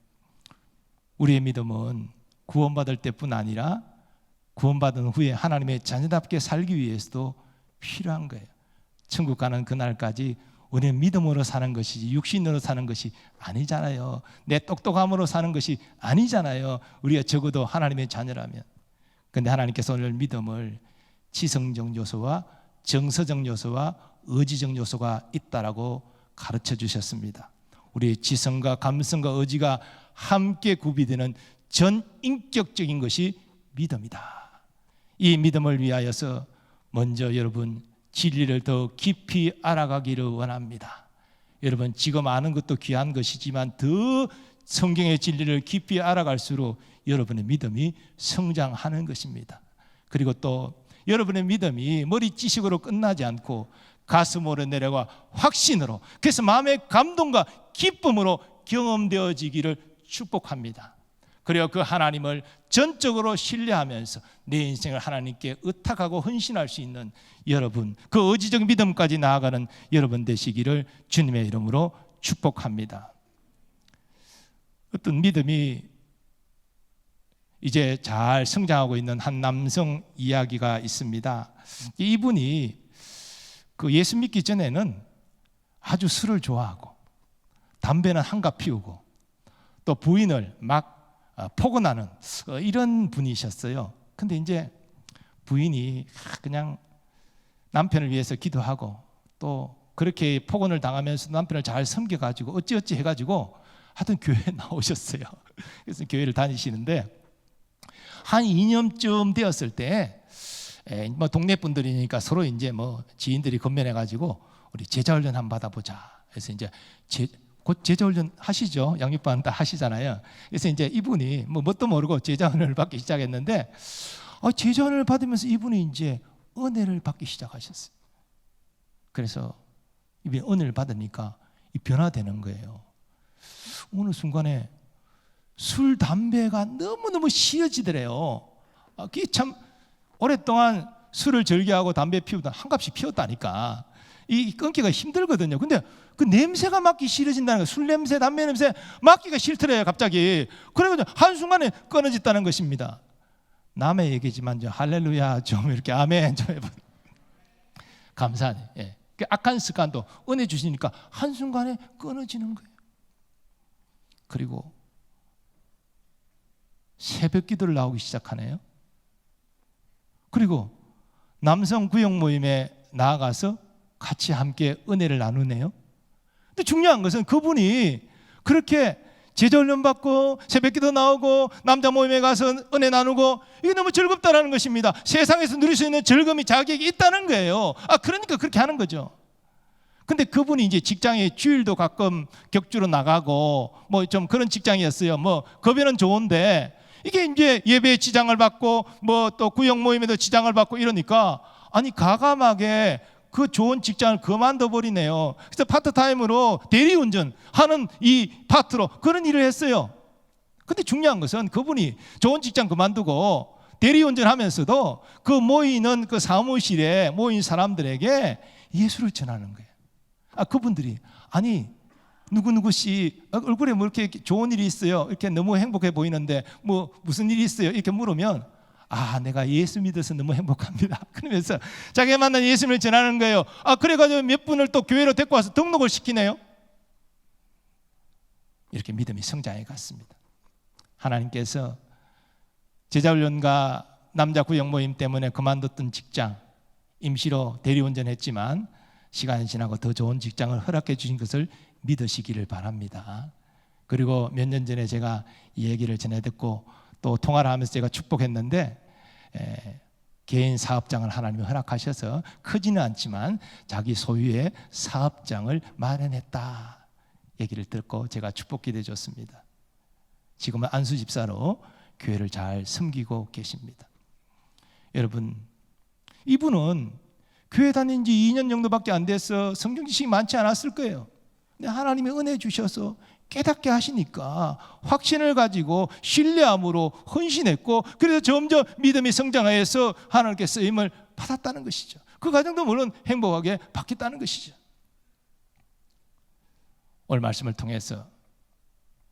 우리의 믿음은 구원받을 때뿐 아니라 구원받은 후에 하나님의 자녀답게 살기 위해서도 필요한 거예요. 천국 가는 그날까지 우리는 믿음으로 사는 것이지 육신으로 사는 것이 아니잖아요. 내 똑똑함으로 사는 것이 아니잖아요. 우리가 적어도 하나님의 자녀라면. 그런데 하나님께서 오늘 믿음을 지성적 요소와 정서적 요소와 의지적 요소가 있다라고 가르쳐 주셨습니다. 우리의 지성과 감성과 의지가 함께 구비되는 전인격적인 것이 믿음이다. 이 믿음을 위하여서 먼저 여러분 진리를 더 깊이 알아가기를 원합니다. 여러분, 지금 아는 것도 귀한 것이지만 더 성경의 진리를 깊이 알아갈수록 여러분의 믿음이 성장하는 것입니다. 그리고 또 여러분의 믿음이 머리 지식으로 끝나지 않고 가슴으로 내려가 확신으로, 그래서 마음의 감동과 기쁨으로 경험되어지기를 축복합니다. 그리고 그 하나님을 전적으로 신뢰하면서 내 인생을 하나님께 의탁하고 헌신할 수 있는 여러분, 그 의지적 믿음까지 나아가는 여러분 되시기를 주님의 이름으로 축복합니다. 어떤 믿음이 이제 잘 성장하고 있는 한 남성 이야기가 있습니다. 이분이 그 예수 믿기 전에는 아주 술을 좋아하고 담배는 한갑 피우고 또 부인을 막 포근하는 이런 분이셨어요. 근데 이제 부인이 그냥 남편을 위해서 기도하고 또 그렇게 폭언을 당하면서 남편을 잘 섬겨가지고 어찌어찌 해가지고 하여튼 교회에 나오셨어요. 그래서 교회를 다니시는데 한 2년쯤 되었을 때 뭐 동네 분들이니까 서로 이제 뭐 지인들이 건면해가지고 우리 제자훈련 한번 받아보자. 그래서 이제 곧 제자훈련 하시죠. 양육반 다 하시잖아요. 그래서 이제 이분이 뭐 뭣도 모르고 제자훈련을 받기 시작했는데 제자훈련을 받으면서 이분이 이제 은혜를 받기 시작하셨어요. 그래서 이분이 은혜를 받으니까 이 변화되는 거예요. 어느 순간에 술, 담배가 너무너무 싫어지더래요. 그게 참 오랫동안 술을 즐겨하고 담배 피우다 한갑씩 피웠다니까 이 끊기가 힘들거든요. 근데 그 냄새가 맡기 싫어진다는 거예요. 술 냄새, 담배 냄새 맡기가 싫더래요 갑자기. 그래가지고 한순간에 끊어졌다는 것입니다. 남의 얘기지만 할렐루야 좀 이렇게 아멘 좀 해봐. 감사하네. 예. 그 악한 습관도 은혜 주시니까 한순간에 끊어지는 거예요. 그리고 새벽 기도를 나오기 시작하네요. 그리고 남성 구역 모임에 나아가서 같이 함께 은혜를 나누네요. 근데 중요한 것은 그분이 그렇게 제자훈련 받고 새벽기도 나오고 남자 모임에 가서 은혜 나누고 이게 너무 즐겁다라는 것입니다. 세상에서 누릴 수 있는 즐거움이 자기에게 있다는 거예요. 그러니까 그렇게 하는 거죠. 근데 그분이 이제 직장에 주일도 가끔 격주로 나가고 뭐 좀 그런 직장이었어요. 뭐 급여는 좋은데 이게 이제 예배에 지장을 받고 뭐 또 구역 모임에도 지장을 받고 이러니까 가감하게 그 좋은 직장을 그만둬 버리네요. 그래서 파트타임으로 대리운전 하는 이 파트로 그런 일을 했어요. 근데 중요한 것은 그분이 좋은 직장 그만두고 대리운전 하면서도 그 모이는 그 사무실에 모인 사람들에게 예수를 전하는 거예요. 그분들이 누구누구 씨 얼굴에 뭐 이렇게 좋은 일이 있어요. 이렇게 너무 행복해 보이는데 뭐 무슨 일이 있어요? 이렇게 물으면 내가 예수 믿어서 너무 행복합니다. 그러면서 자기가 만난 예수님을 전하는 거예요. 그래가지고 몇 분을 또 교회로 데리고 와서 등록을 시키네요. 이렇게 믿음이 성장해 갔습니다. 하나님께서 제자훈련과 남자 구역 모임 때문에 그만뒀던 직장 임시로 대리운전했지만 시간이 지나고 더 좋은 직장을 허락해 주신 것을 믿으시기를 바랍니다. 그리고 몇 년 전에 제가 이 얘기를 전해 듣고 또 통화를 하면서 제가 축복했는데 개인 사업장을 하나님이 허락하셔서 크지는 않지만 자기 소유의 사업장을 마련했다 얘기를 듣고 제가 축복 기도해 줬습니다. 지금은 안수 집사로 교회를 잘 섬기고 계십니다. 여러분, 이분은 교회 다닌 지 2년 정도밖에 안 돼서 성경 지식이 많지 않았을 거예요. 근데 하나님이 은혜 주셔서 깨닫게 하시니까 확신을 가지고 신뢰함으로 헌신했고 그래서 점점 믿음이 성장하여서 하나님께 쓰임을 받았다는 것이죠. 그 과정도 물론 행복하게 바뀌었다는 것이죠. 오늘 말씀을 통해서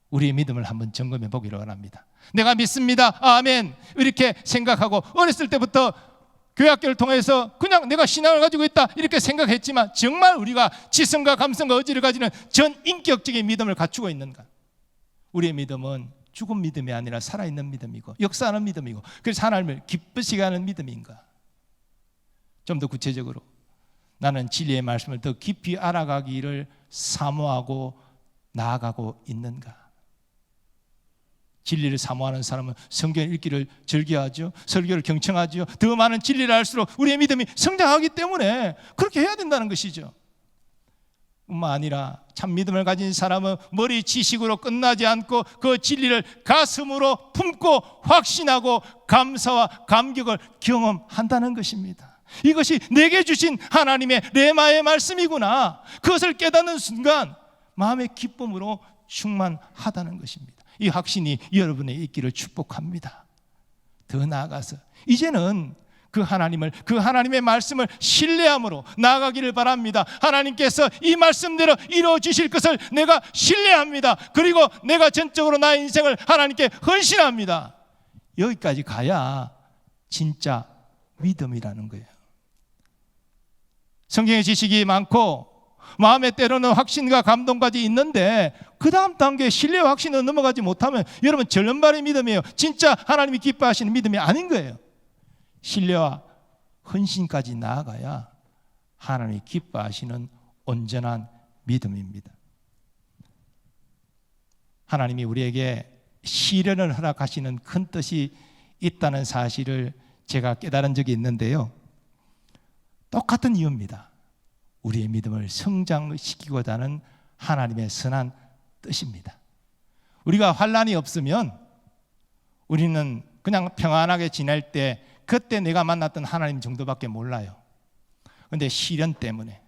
우리의 믿음을 한번 점검해 보기를 원합니다. 내가 믿습니다. 아멘. 이렇게 생각하고 어렸을 때부터 교회학교를 통해서 그냥 내가 신앙을 가지고 있다 이렇게 생각했지만 정말 우리가 지성과 감성과 의지를 가지는 전인격적인 믿음을 갖추고 있는가? 우리의 믿음은 죽은 믿음이 아니라 살아있는 믿음이고 역사하는 믿음이고 그래서 하나님을 기쁘시게 하는 믿음인가? 좀 더 구체적으로 나는 진리의 말씀을 더 깊이 알아가기를 사모하고 나아가고 있는가? 진리를 사모하는 사람은 성경 읽기를 즐겨하죠. 설교를 경청하죠. 더 많은 진리를 알수록 우리의 믿음이 성장하기 때문에 그렇게 해야 된다는 것이죠. 뿐만 아니라 참 믿음을 가진 사람은 머리 지식으로 끝나지 않고 그 진리를 가슴으로 품고 확신하고 감사와 감격을 경험한다는 것입니다. 이것이 내게 주신 하나님의 레마의 말씀이구나. 그것을 깨닫는 순간 마음의 기쁨으로 충만하다는 것입니다. 이 확신이 여러분의 있기를 축복합니다. 더 나아가서 이제는 그 하나님의 말씀을 신뢰함으로 나아가기를 바랍니다. 하나님께서 이 말씀대로 이루어 주실 것을 내가 신뢰합니다. 그리고 내가 전적으로 나의 인생을 하나님께 헌신합니다. 여기까지 가야 진짜 믿음이라는 거예요. 성경의 지식이 많고 마음에 때로는 확신과 감동까지 있는데 그 다음 단계 신뢰와 확신으로 넘어가지 못하면 여러분 절름발의 믿음이에요. 진짜 하나님이 기뻐하시는 믿음이 아닌 거예요. 신뢰와 헌신까지 나아가야 하나님이 기뻐하시는 온전한 믿음입니다. 하나님이 우리에게 시련을 허락하시는 큰 뜻이 있다는 사실을 제가 깨달은 적이 있는데요. 똑같은 이유입니다. 우리의 믿음을 성장시키고자 하는 하나님의 선한 뜻입니다. 우리가 환난이 없으면 우리는 그냥 평안하게 지낼 때 그때 내가 만났던 하나님 정도밖에 몰라요. 그런데 시련 때문에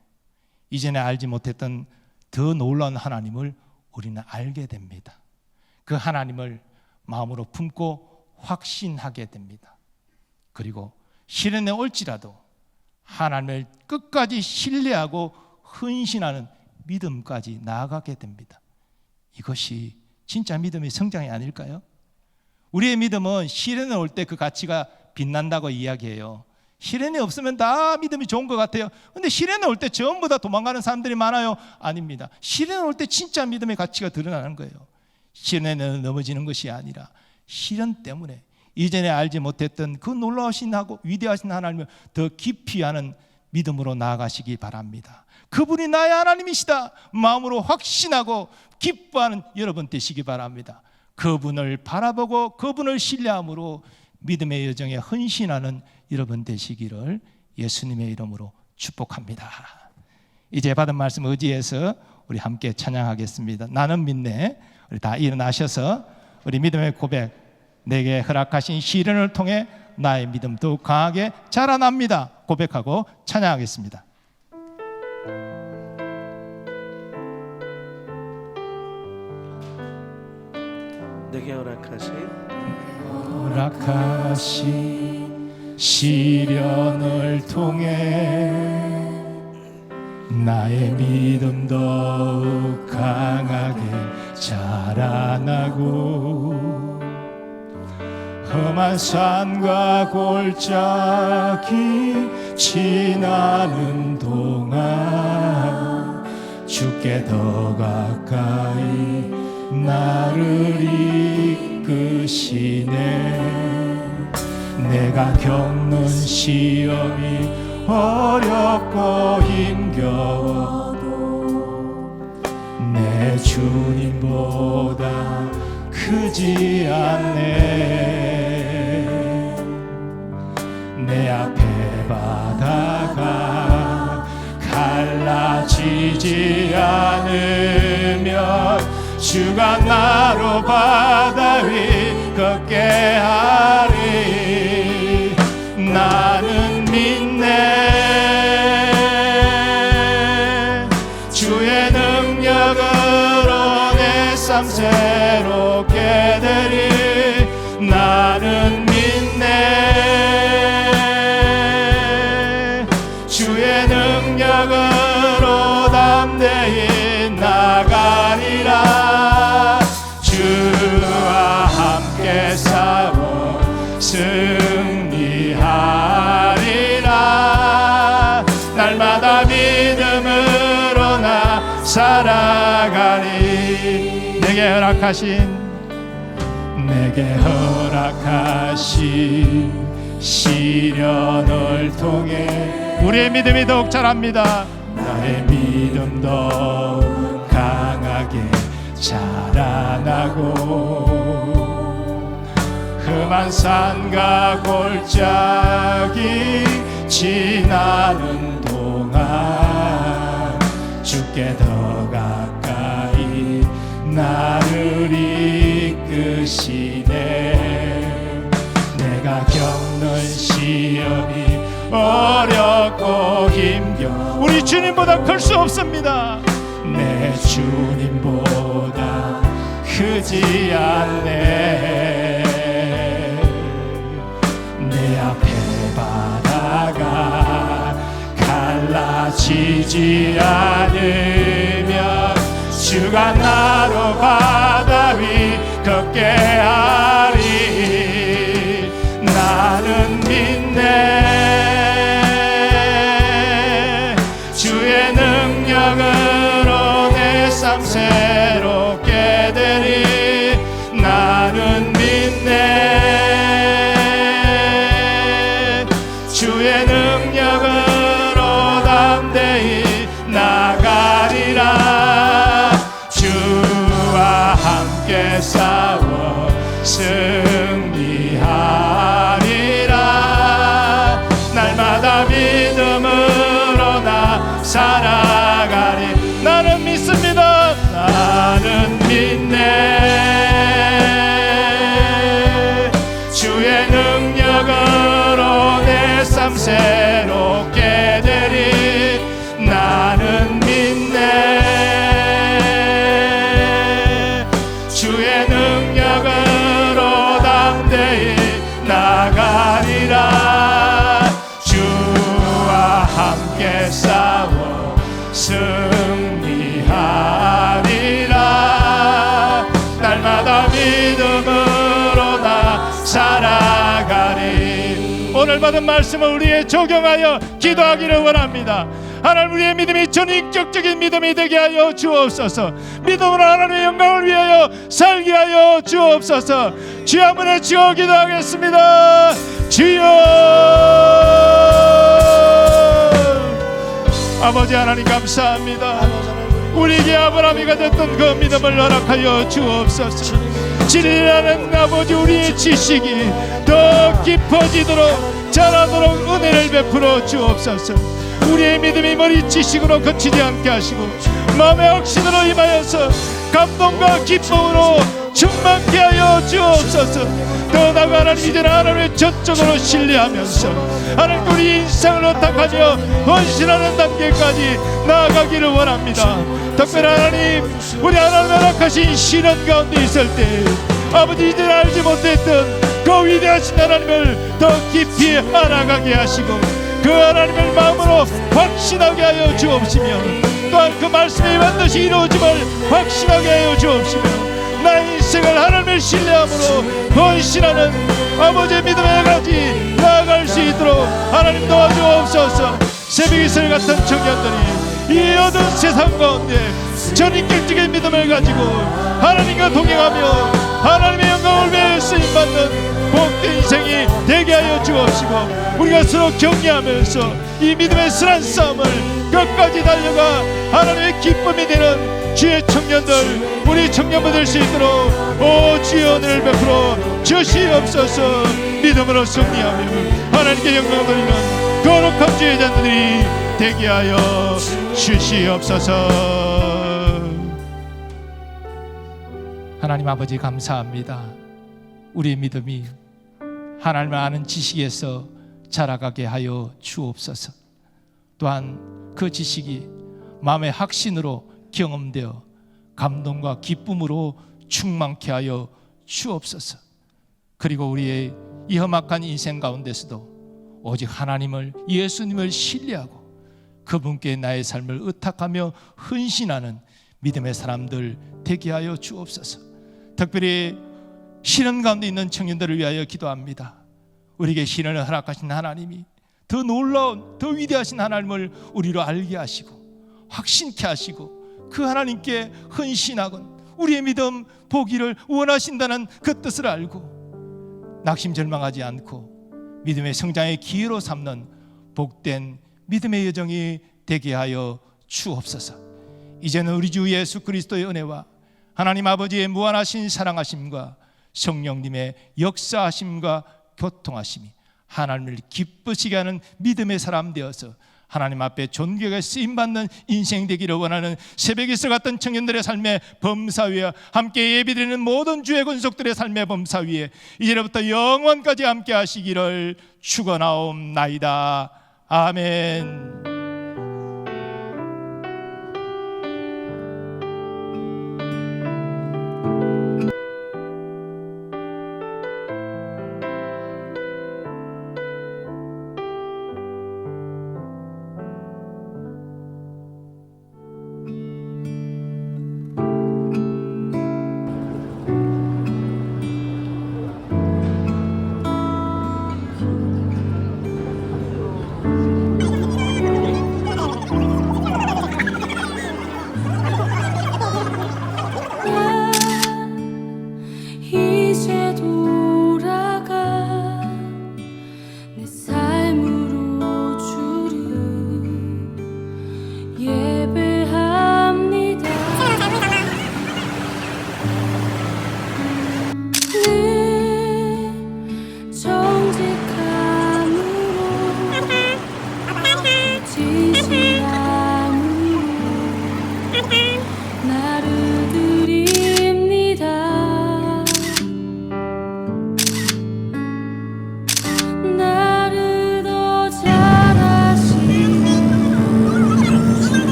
이전에 알지 못했던 더 놀라운 하나님을 우리는 알게 됩니다. 그 하나님을 마음으로 품고 확신하게 됩니다. 그리고 시련에 올지라도 하나님을 끝까지 신뢰하고 헌신하는 믿음까지 나아가게 됩니다. 이것이 진짜 믿음의 성장이 아닐까요? 우리의 믿음은 시련에 올 때 그 가치가 빛난다고 이야기해요. 시련이 없으면 다 믿음이 좋은 것 같아요. 근데 시련에 올 때 전부 다 도망가는 사람들이 많아요. 아닙니다. 시련에 올 때 진짜 믿음의 가치가 드러나는 거예요. 시련에 넘어지는 것이 아니라 시련 때문에 이전에 알지 못했던 그 놀라우신 하고 위대하신 하나님을 더 깊이 아는 믿음으로 나아가시기 바랍니다. 그분이 나의 하나님이시다 마음으로 확신하고 기뻐하는 여러분 되시기 바랍니다. 그분을 바라보고 그분을 신뢰함으로 믿음의 여정에 헌신하는 여러분 되시기를 예수님의 이름으로 축복합니다. 이제 받은 말씀 의지해서 우리 함께 찬양하겠습니다. 나는 믿네. 우리 다 일어나셔서 우리 믿음의 고백, 내게 허락하신 시련을 통해 나의 믿음 더욱 강하게 자라납니다 고백하고 찬양하겠습니다. 내게 허락하신 시련을 통해 나의 믿음 더욱 강하게 자라나고 험한 산과 골짜기 지나는 동안 주께 더 가까이 나를 이끄시네. 내가 겪는 시험이 어렵고 힘겨워도 내 주님보다 크지 않네. 내 앞에 바다가 갈라지지 않으면 주가 나로 바다 위 걷게 하리. 나는 믿네. 주의 능력으로 내 삶 새롭게 되리. 나는 믿네. 주의 능력으로 담대히 나가리라. 주와 함께 싸워 승리하리라. 날마다 믿음으로 나 살아가리. 내게 허락하신 시련을 통해 우리의 믿음이 더욱 자랍니다. 나의 믿음 더욱 강하게 자라나고 험한 산과 골짜기 지나는 동안 주께 더 가까이 나를 이끄시네. 내가 겪는 시험이 어렵고 힘겨워 우리 주님보다 클 수 없습니다. 내 주님보다 크지 않네. 내 앞에 바다가 갈라지지 않으면 주가 나로 바다 위 걷게 하리. 나는 믿네. 주의 능력을 새롭게 되리 나는 믿네. 주의 능력으로 담대히 나가리라. 주와 함께 싸워 승리하리라. 날마다 믿음으로 나 살아가리. 나는 믿습니다. 나는 믿네. 주의 능력으로 내 삶 새롭게 되리 나는 믿네. 주의 능력으로 담대히 나가리라. 주와 함께 싸워 승리하리라. 날마다 믿음으로 나 살아가리. 오늘 받은 말씀을 우리에 적용하여 기도하기를 원합니다. 하나님, 우리의 믿음이 전인격적인 믿음이 되게 하여 주옵소서. 믿음으로 하나님의 영광을 위하여 살게 하여 주옵소서. 주여 한번 외치고 기도하겠습니다. 주여. 아버지 하나님 감사합니다. 우리에게 아브라함이 가졌던 그 믿음을 허락하여 주옵소서. 진리라는 아버지 우리의 지식이 더 깊어지도록 자라도록 은혜를 베풀어 주옵소서. 우리의 믿음이 머리 지식으로 그치지 않게 하시고 마음의 확신으로 임하여서 감동과 기쁨으로 충만케 하여 주옵소서. 더 나아가 하나님, 이제는 하나님의 전적으로 신뢰하면서 하나님 우리 인생을 의탁하며 헌신하는 단계까지 나아가기를 원합니다. 특별히 하나님, 우리 하나님의 허락하신 시련 가운데 있을 때 아버지 이제는 알지 못했던 그 위대하신 하나님을 더 깊이 알아가게 하시고 그 하나님을 마음으로 확신하게 하여 주옵시며 또한 그 말씀이 반드시 이루어짐을 확신하게 하여 주옵시며 나의 인생을 하나님을 신뢰함으로 헌신하는 아버지의 믿음의 가지 나아갈 수 있도록 하나님 도와주옵소서. 새벽 이슬 같은 청년들이 이 어두운 세상 가운데 전인격적인 믿음을 가지고 하나님과 동행하며 하나님의 영광을 위해 쓰임받는 복된 인생이 되게 하여 주옵시고 우리가 서로 격려하면서 이 믿음의 선한 싸움을 끝까지 달려가 하나님의 기쁨이 되는 주의 청년들, 우리 청년들 될 수 있도록 오 주의 은혜를 베풀어 주시옵소서. 믿음으로 승리하며 하나님께 영광을 돌리는 거룩한 주의 자들이 되게 하여 주시옵소서. 하나님 아버지 감사합니다. 우리의 믿음이 하나님을 아는 지식에서 자라가게 하여 주옵소서. 또한 그 지식이 마음의 확신으로 경험되어 감동과 기쁨으로 충만케 하여 주옵소서. 그리고 우리의 이 험악한 인생 가운데서도 오직 하나님을, 예수님을 신뢰하고 그분께 나의 삶을 의탁하며 헌신하는 믿음의 사람들 되게 하여 주옵소서. 특별히 시련 가운데 있는 청년들을 위하여 기도합니다. 우리에게 시련을 허락하신 하나님이 더 놀라운, 더 위대하신 하나님을 우리로 알게 하시고 확신케 하시고 그 하나님께 헌신하건 우리의 믿음 보기를 원하신다는 그 뜻을 알고 낙심절망하지 않고 믿음의 성장의 기회로 삼는 복된 믿음의 여정이 되게 하여 주옵소서. 이제는 우리 주 예수 그리스도의 은혜와 하나님 아버지의 무한하신 사랑하심과 성령님의 역사하심과 교통하심이 하나님을 기쁘시게 하는 믿음의 사람 되어서 하나님 앞에 존귀하게 쓰임받는 인생 되기를 원하는 새벽 이슬 같은 청년들의 삶의 범사 위에 함께 예비드리는 모든 주의 권속들의 삶의 범사 위에 이제부터 영원까지 함께 하시기를 축원하옵나이다. 아멘.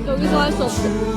여기서 할 수 없어.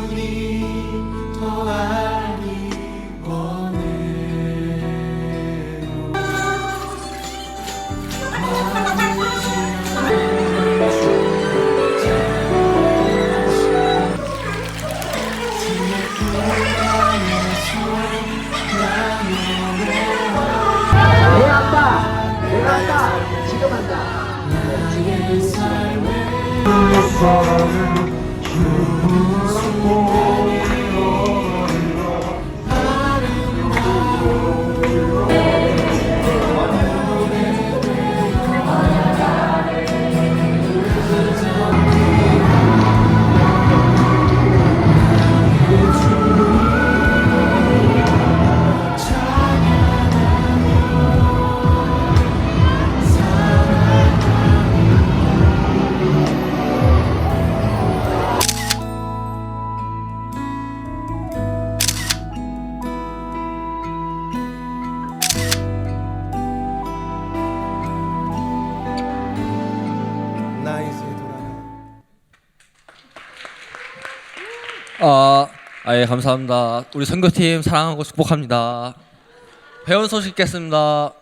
나 이제 돌아가. 예, 감사합니다. 우리 선교팀 사랑하고 축복합니다. 회원 소식 겠습니다.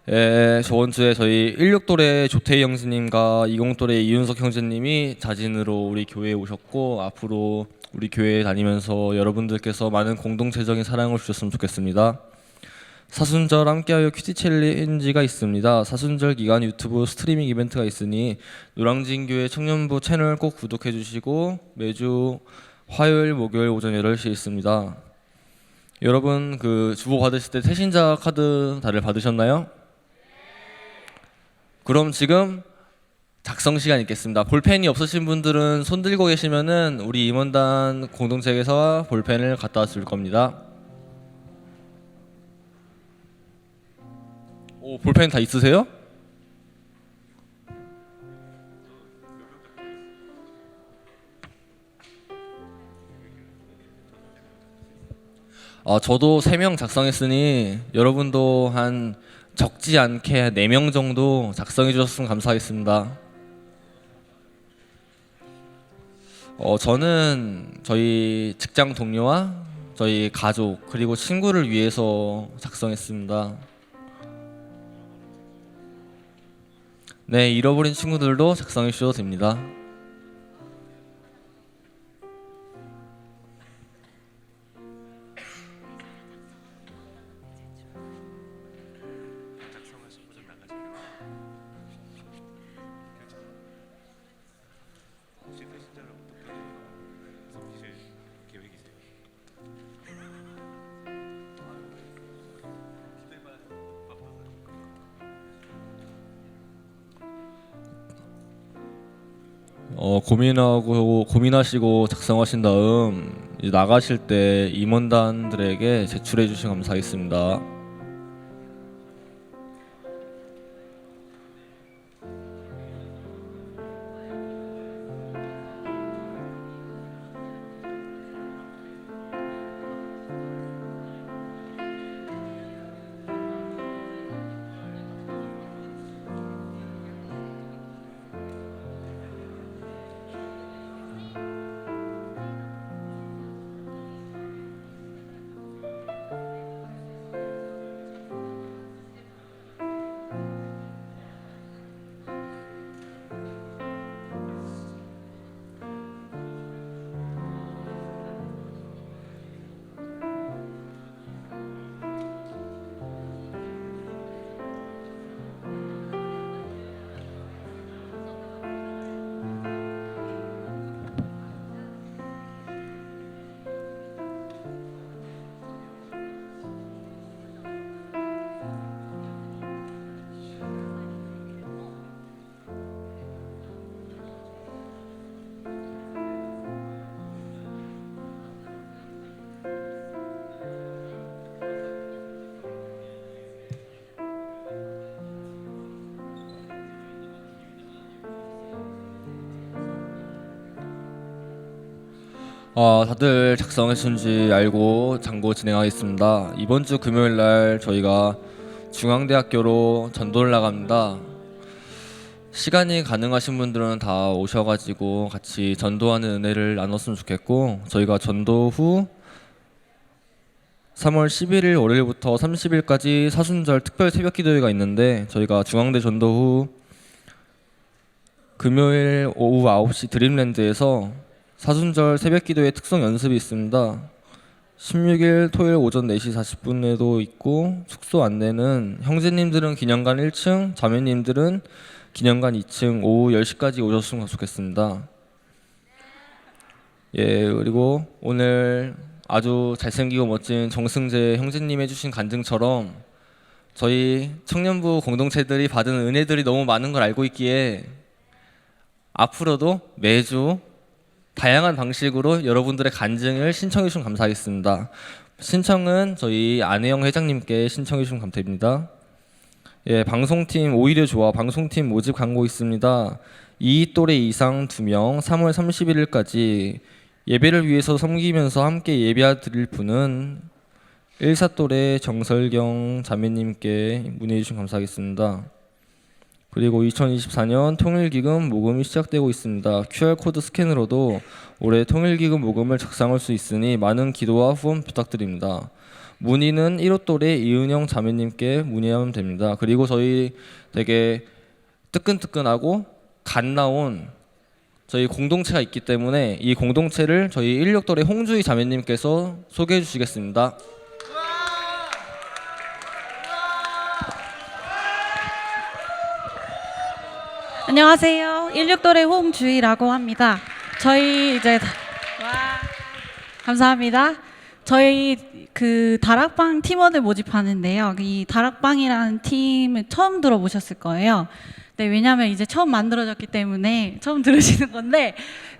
예, 저번 주에 저희 16돌의 조태희 형제님과 20돌의 이윤석 형제님이 자진으로 우리 교회에 오셨고, 앞으로 우리 교회에 다니면서 여러분들께서 많은 공동체적인 사랑을 주셨으면 좋겠습니다. 사순절 함께하여 퀴즈 챌린지가 있습니다. 사순절 기간 유튜브 스트리밍 이벤트가 있으니 노량진교회 청년부 채널 꼭 구독해 주시고, 매주 화요일 목요일 오전 8시에 있습니다. 여러분 그 주보 받으실 때 새신자 카드 다들 받으셨나요? 그럼 지금 작성 시간 있겠습니다. 볼펜이 없으신 분들은 손 들고 계시면은 우리 임원단 공동체에서 볼펜을 갖다 줄 겁니다. 오, 볼펜 다 있으세요? 저도 3명 작성했으니 여러분도 한 적지 않게 4명 정도 작성해 주셨으면 감사하겠습니다. 저는 저희 직장 동료와 저희 가족 그리고 친구를 위해서 작성했습니다. 네, 잃어버린 친구들도 작성해 주셔도 됩니다. 고민하시고 작성하신 다음 이제 나가실 때 임원단들에게 제출해 주시면 감사하겠습니다. 다들 작성했는지 알고 장고 진행하겠습니다. 이번 주 금요일 날 저희가 중앙대학교로 전도를 나갑니다. 시간이 가능하신 분들은 다 오셔가지고 같이 전도하는 은혜를 나눴으면 좋겠고, 저희가 전도 후 3월 11일 월요일부터 30일까지 사순절 특별 새벽 기도회가 있는데, 저희가 중앙대 전도 후 금요일 오후 9시 드림랜드에서 사순절 새벽 기도회 특성 연습이 있습니다. 16일 토요일 오전 4시 40분에도 있고, 숙소 안내는 형제님들은 기념관 1층, 자매님들은 기념관 2층 오후 10시까지 오셨으면 좋겠습니다. 예, 그리고 오늘 아주 잘생기고 멋진 정승재 형제님 해주신 간증처럼 저희 청년부 공동체들이 받은 은혜들이 너무 많은 걸 알고 있기에 앞으로도 매주 다양한 방식으로 여러분들의 간증을 신청해 주시면 감사하겠습니다. 신청은 저희 안혜영 회장님께 신청해 주시면 감사드립니다. 예, 방송팀 오히려 좋아 방송팀 모집 광고 있습니다. 이 또래 이상 2명 3월 31일까지 예배를 위해서 섬기면서 함께 예배 드릴 분은 1사 또래 정설경 자매님께 문의해 주시면 감사하겠습니다. 그리고 2024년 통일기금 모금이 시작되고 있습니다. QR코드 스캔으로도 올해 통일기금 모금을 작성할 수 있으니 많은 기도와 후원 부탁드립니다. 문의는 1호 또래 이은영 자매님께 문의하면 됩니다. 그리고 저희 되게 뜨끈뜨끈하고 갓 나온 저희 공동체가 있기 때문에 이 공동체를 저희 16 또래 홍주희 자매님께서 소개해 주시겠습니다. 안녕하세요. 16도래 홍주희라고 합니다. 저희 이제 감사합니다. 저희 그 다락방 팀원을 모집하는데요. 이 다락방이라는 팀을 처음 들어보셨을 거예요. 네, 왜냐하면 이제 처음 만들어졌기 때문에 처음 들으시는 건데,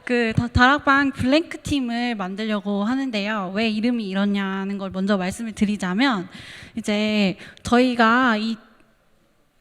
그 다락방 블랭크 팀을 만들려고 하는데요. 왜 이름이 이렇냐는 걸 먼저 말씀을 드리자면, 이제 저희가 이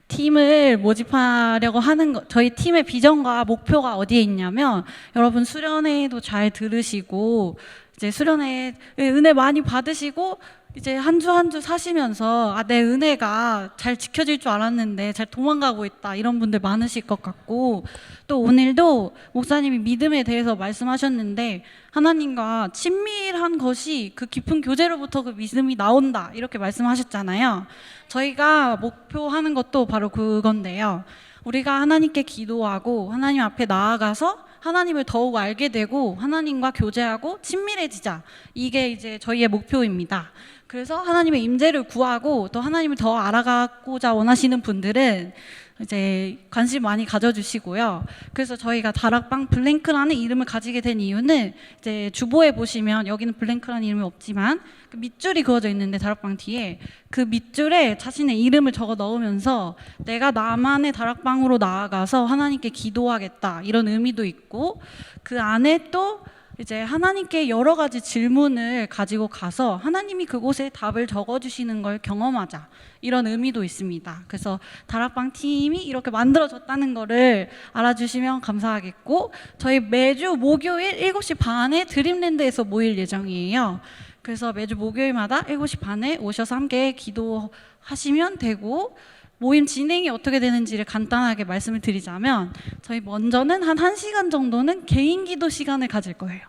팀을 모집하려고 하는 저희 팀의 비전과 목표가 어디에 있냐면, 여러분 수련회도 잘 들으시고 이제 수련회 은혜 많이 받으시고 이제 한 주 한 주 사시면서 내 은혜가 잘 지켜질 줄 알았는데 잘 도망가고 있다, 이런 분들 많으실 것 같고, 또 오늘도 목사님이 믿음에 대해서 말씀하셨는데 하나님과 친밀한 것이 그 깊은 교제로부터 그 믿음이 나온다, 이렇게 말씀하셨잖아요. 저희가 목표하는 것도 바로 그건데요. 우리가 하나님께 기도하고 하나님 앞에 나아가서 하나님을 더욱 알게 되고 하나님과 교제하고 친밀해지자, 이게 이제 저희의 목표입니다. 그래서 하나님의 임재를 구하고 또 하나님을 더 알아가고자 원하시는 분들은 이제 관심 많이 가져주시고요. 그래서 저희가 다락방 블랭크라는 이름을 가지게 된 이유는, 이제 주보에 보시면 여기는 블랭크라는 이름이 없지만 그 밑줄이 그어져 있는데 다락방 뒤에 그 밑줄에 자신의 이름을 적어 넣으면서 내가 나만의 다락방으로 나아가서 하나님께 기도하겠다, 이런 의미도 있고, 그 안에 또 이제 하나님께 여러 가지 질문을 가지고 가서 하나님이 그곳에 답을 적어주시는 걸 경험하자, 이런 의미도 있습니다. 그래서 다락방 팀이 이렇게 만들어졌다는 거를 알아주시면 감사하겠고, 저희 매주 목요일 7시 반에 드림랜드에서 모일 예정이에요. 그래서 매주 목요일마다 7시 반에 오셔서 함께 기도하시면 되고, 모임 진행이 어떻게 되는지를 간단하게 말씀을 드리자면, 저희 먼저는 한 1시간 정도는 개인 기도 시간을 가질 거예요.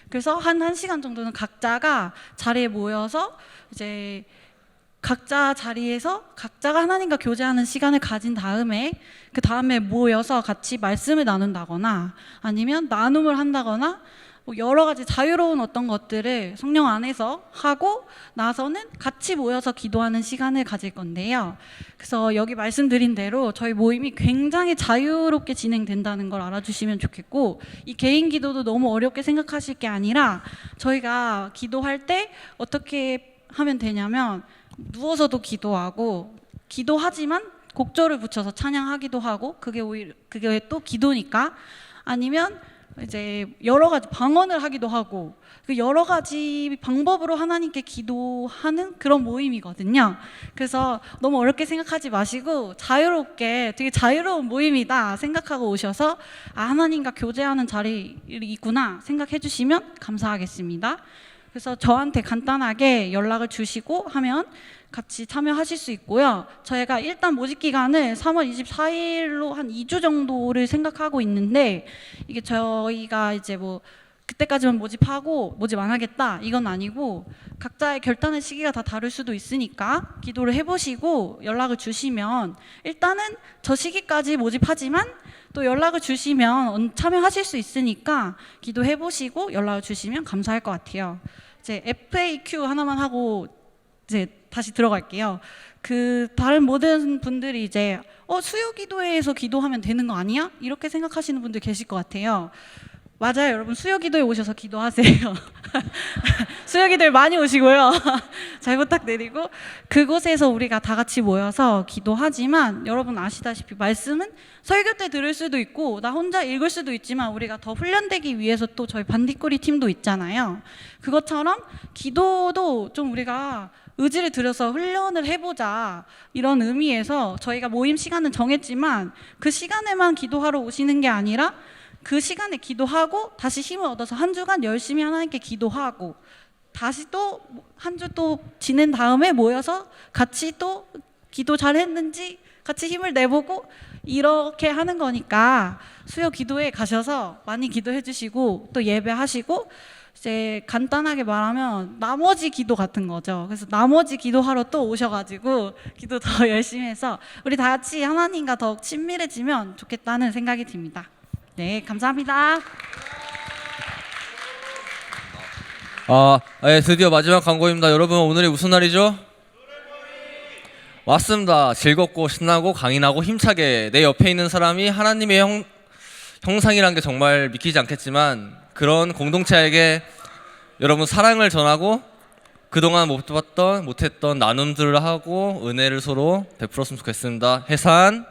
그래서 한 1시간 정도는 각자가 자리에 모여서 이제 각자 자리에서 각자가 하나님과 교제하는 시간을 가진 다음에, 그 다음에 모여서 같이 말씀을 나눈다거나 아니면 나눔을 한다거나 여러 가지 자유로운 어떤 것들을 성령 안에서 하고 나서는 같이 모여서 기도하는 시간을 가질 건데요. 그래서 여기 말씀드린 대로 저희 모임이 굉장히 자유롭게 진행된다는 걸 알아주시면 좋겠고, 이 개인 기도도 너무 어렵게 생각하실 게 아니라 저희가 기도할 때 어떻게 하면 되냐면, 누워서도 기도하고 기도하지만 곡조를 붙여서 찬양하기도 하고, 그게 또 기도니까, 아니면 이제 여러 가지 방언을 하기도 하고, 그 여러 가지 방법으로 하나님께 기도하는 그런 모임이거든요. 그래서 너무 어렵게 생각하지 마시고 자유롭게, 되게 자유로운 모임이다 생각하고 오셔서 하나님과 교제하는 자리이구나 생각해 주시면 감사하겠습니다. 그래서 저한테 간단하게 연락을 주시고 하면 같이 참여하실 수 있고요. 저희가 일단 모집 기간을 3월 24일로 한 2주 정도를 생각하고 있는데, 이게 저희가 이제 뭐 그때까지만 모집하고 모집 안 하겠다 이건 아니고, 각자의 결단의 시기가 다 다를 수도 있으니까 기도를 해보시고 연락을 주시면, 일단은 저 시기까지 모집하지만 또 연락을 주시면 참여하실 수 있으니까 기도해보시고 연락을 주시면 감사할 것 같아요. 이제 FAQ 하나만 하고 이제 다시 들어갈게요. 그 다른 모든 분들이 이제 수요 기도회에서 기도하면 되는 거 아니야? 이렇게 생각하시는 분들 계실 것 같아요. 맞아요, 여러분. 수요 기도에 오셔서 기도하세요. 수요 기도에 많이 오시고요. 잘 부탁드리고, 그곳에서 우리가 다 같이 모여서 기도하지만, 여러분 아시다시피 말씀은 설교 때 들을 수도 있고 나 혼자 읽을 수도 있지만, 우리가 더 훈련되기 위해서 또 저희 반딧불이 팀도 있잖아요. 그것처럼 기도도 좀 우리가 의지를 들여서 훈련을 해보자, 이런 의미에서 저희가 모임 시간은 정했지만 그 시간에만 기도하러 오시는 게 아니라 그 시간에 기도하고 다시 힘을 얻어서 한 주간 열심히 하나님께 기도하고, 다시 또 한 주 또 지낸 다음에 모여서 같이 또 기도 잘했는지 같이 힘을 내보고, 이렇게 하는 거니까 수요 기도에 가셔서 많이 기도해 주시고 또 예배하시고, 이제 간단하게 말하면 나머지 기도 같은 거죠. 그래서 나머지 기도하러 또 오셔가지고 기도 더 열심히 해서 우리 다 같이 하나님과 더욱 친밀해지면 좋겠다는 생각이 듭니다. 네, 감사합니다. 드디어 마지막 광고입니다. 여러분, 오늘이 무슨 날이죠? 맞습니다. 즐겁고 신나고 강인하고 힘차게 내 옆에 있는 사람이 하나님의 형상이란 게 정말 믿기지 않겠지만, 그런 공동체에게 여러분 사랑을 전하고 그동안 못했던 나눔들을 하고 은혜를 서로 베풀었으면 좋겠습니다. 해산.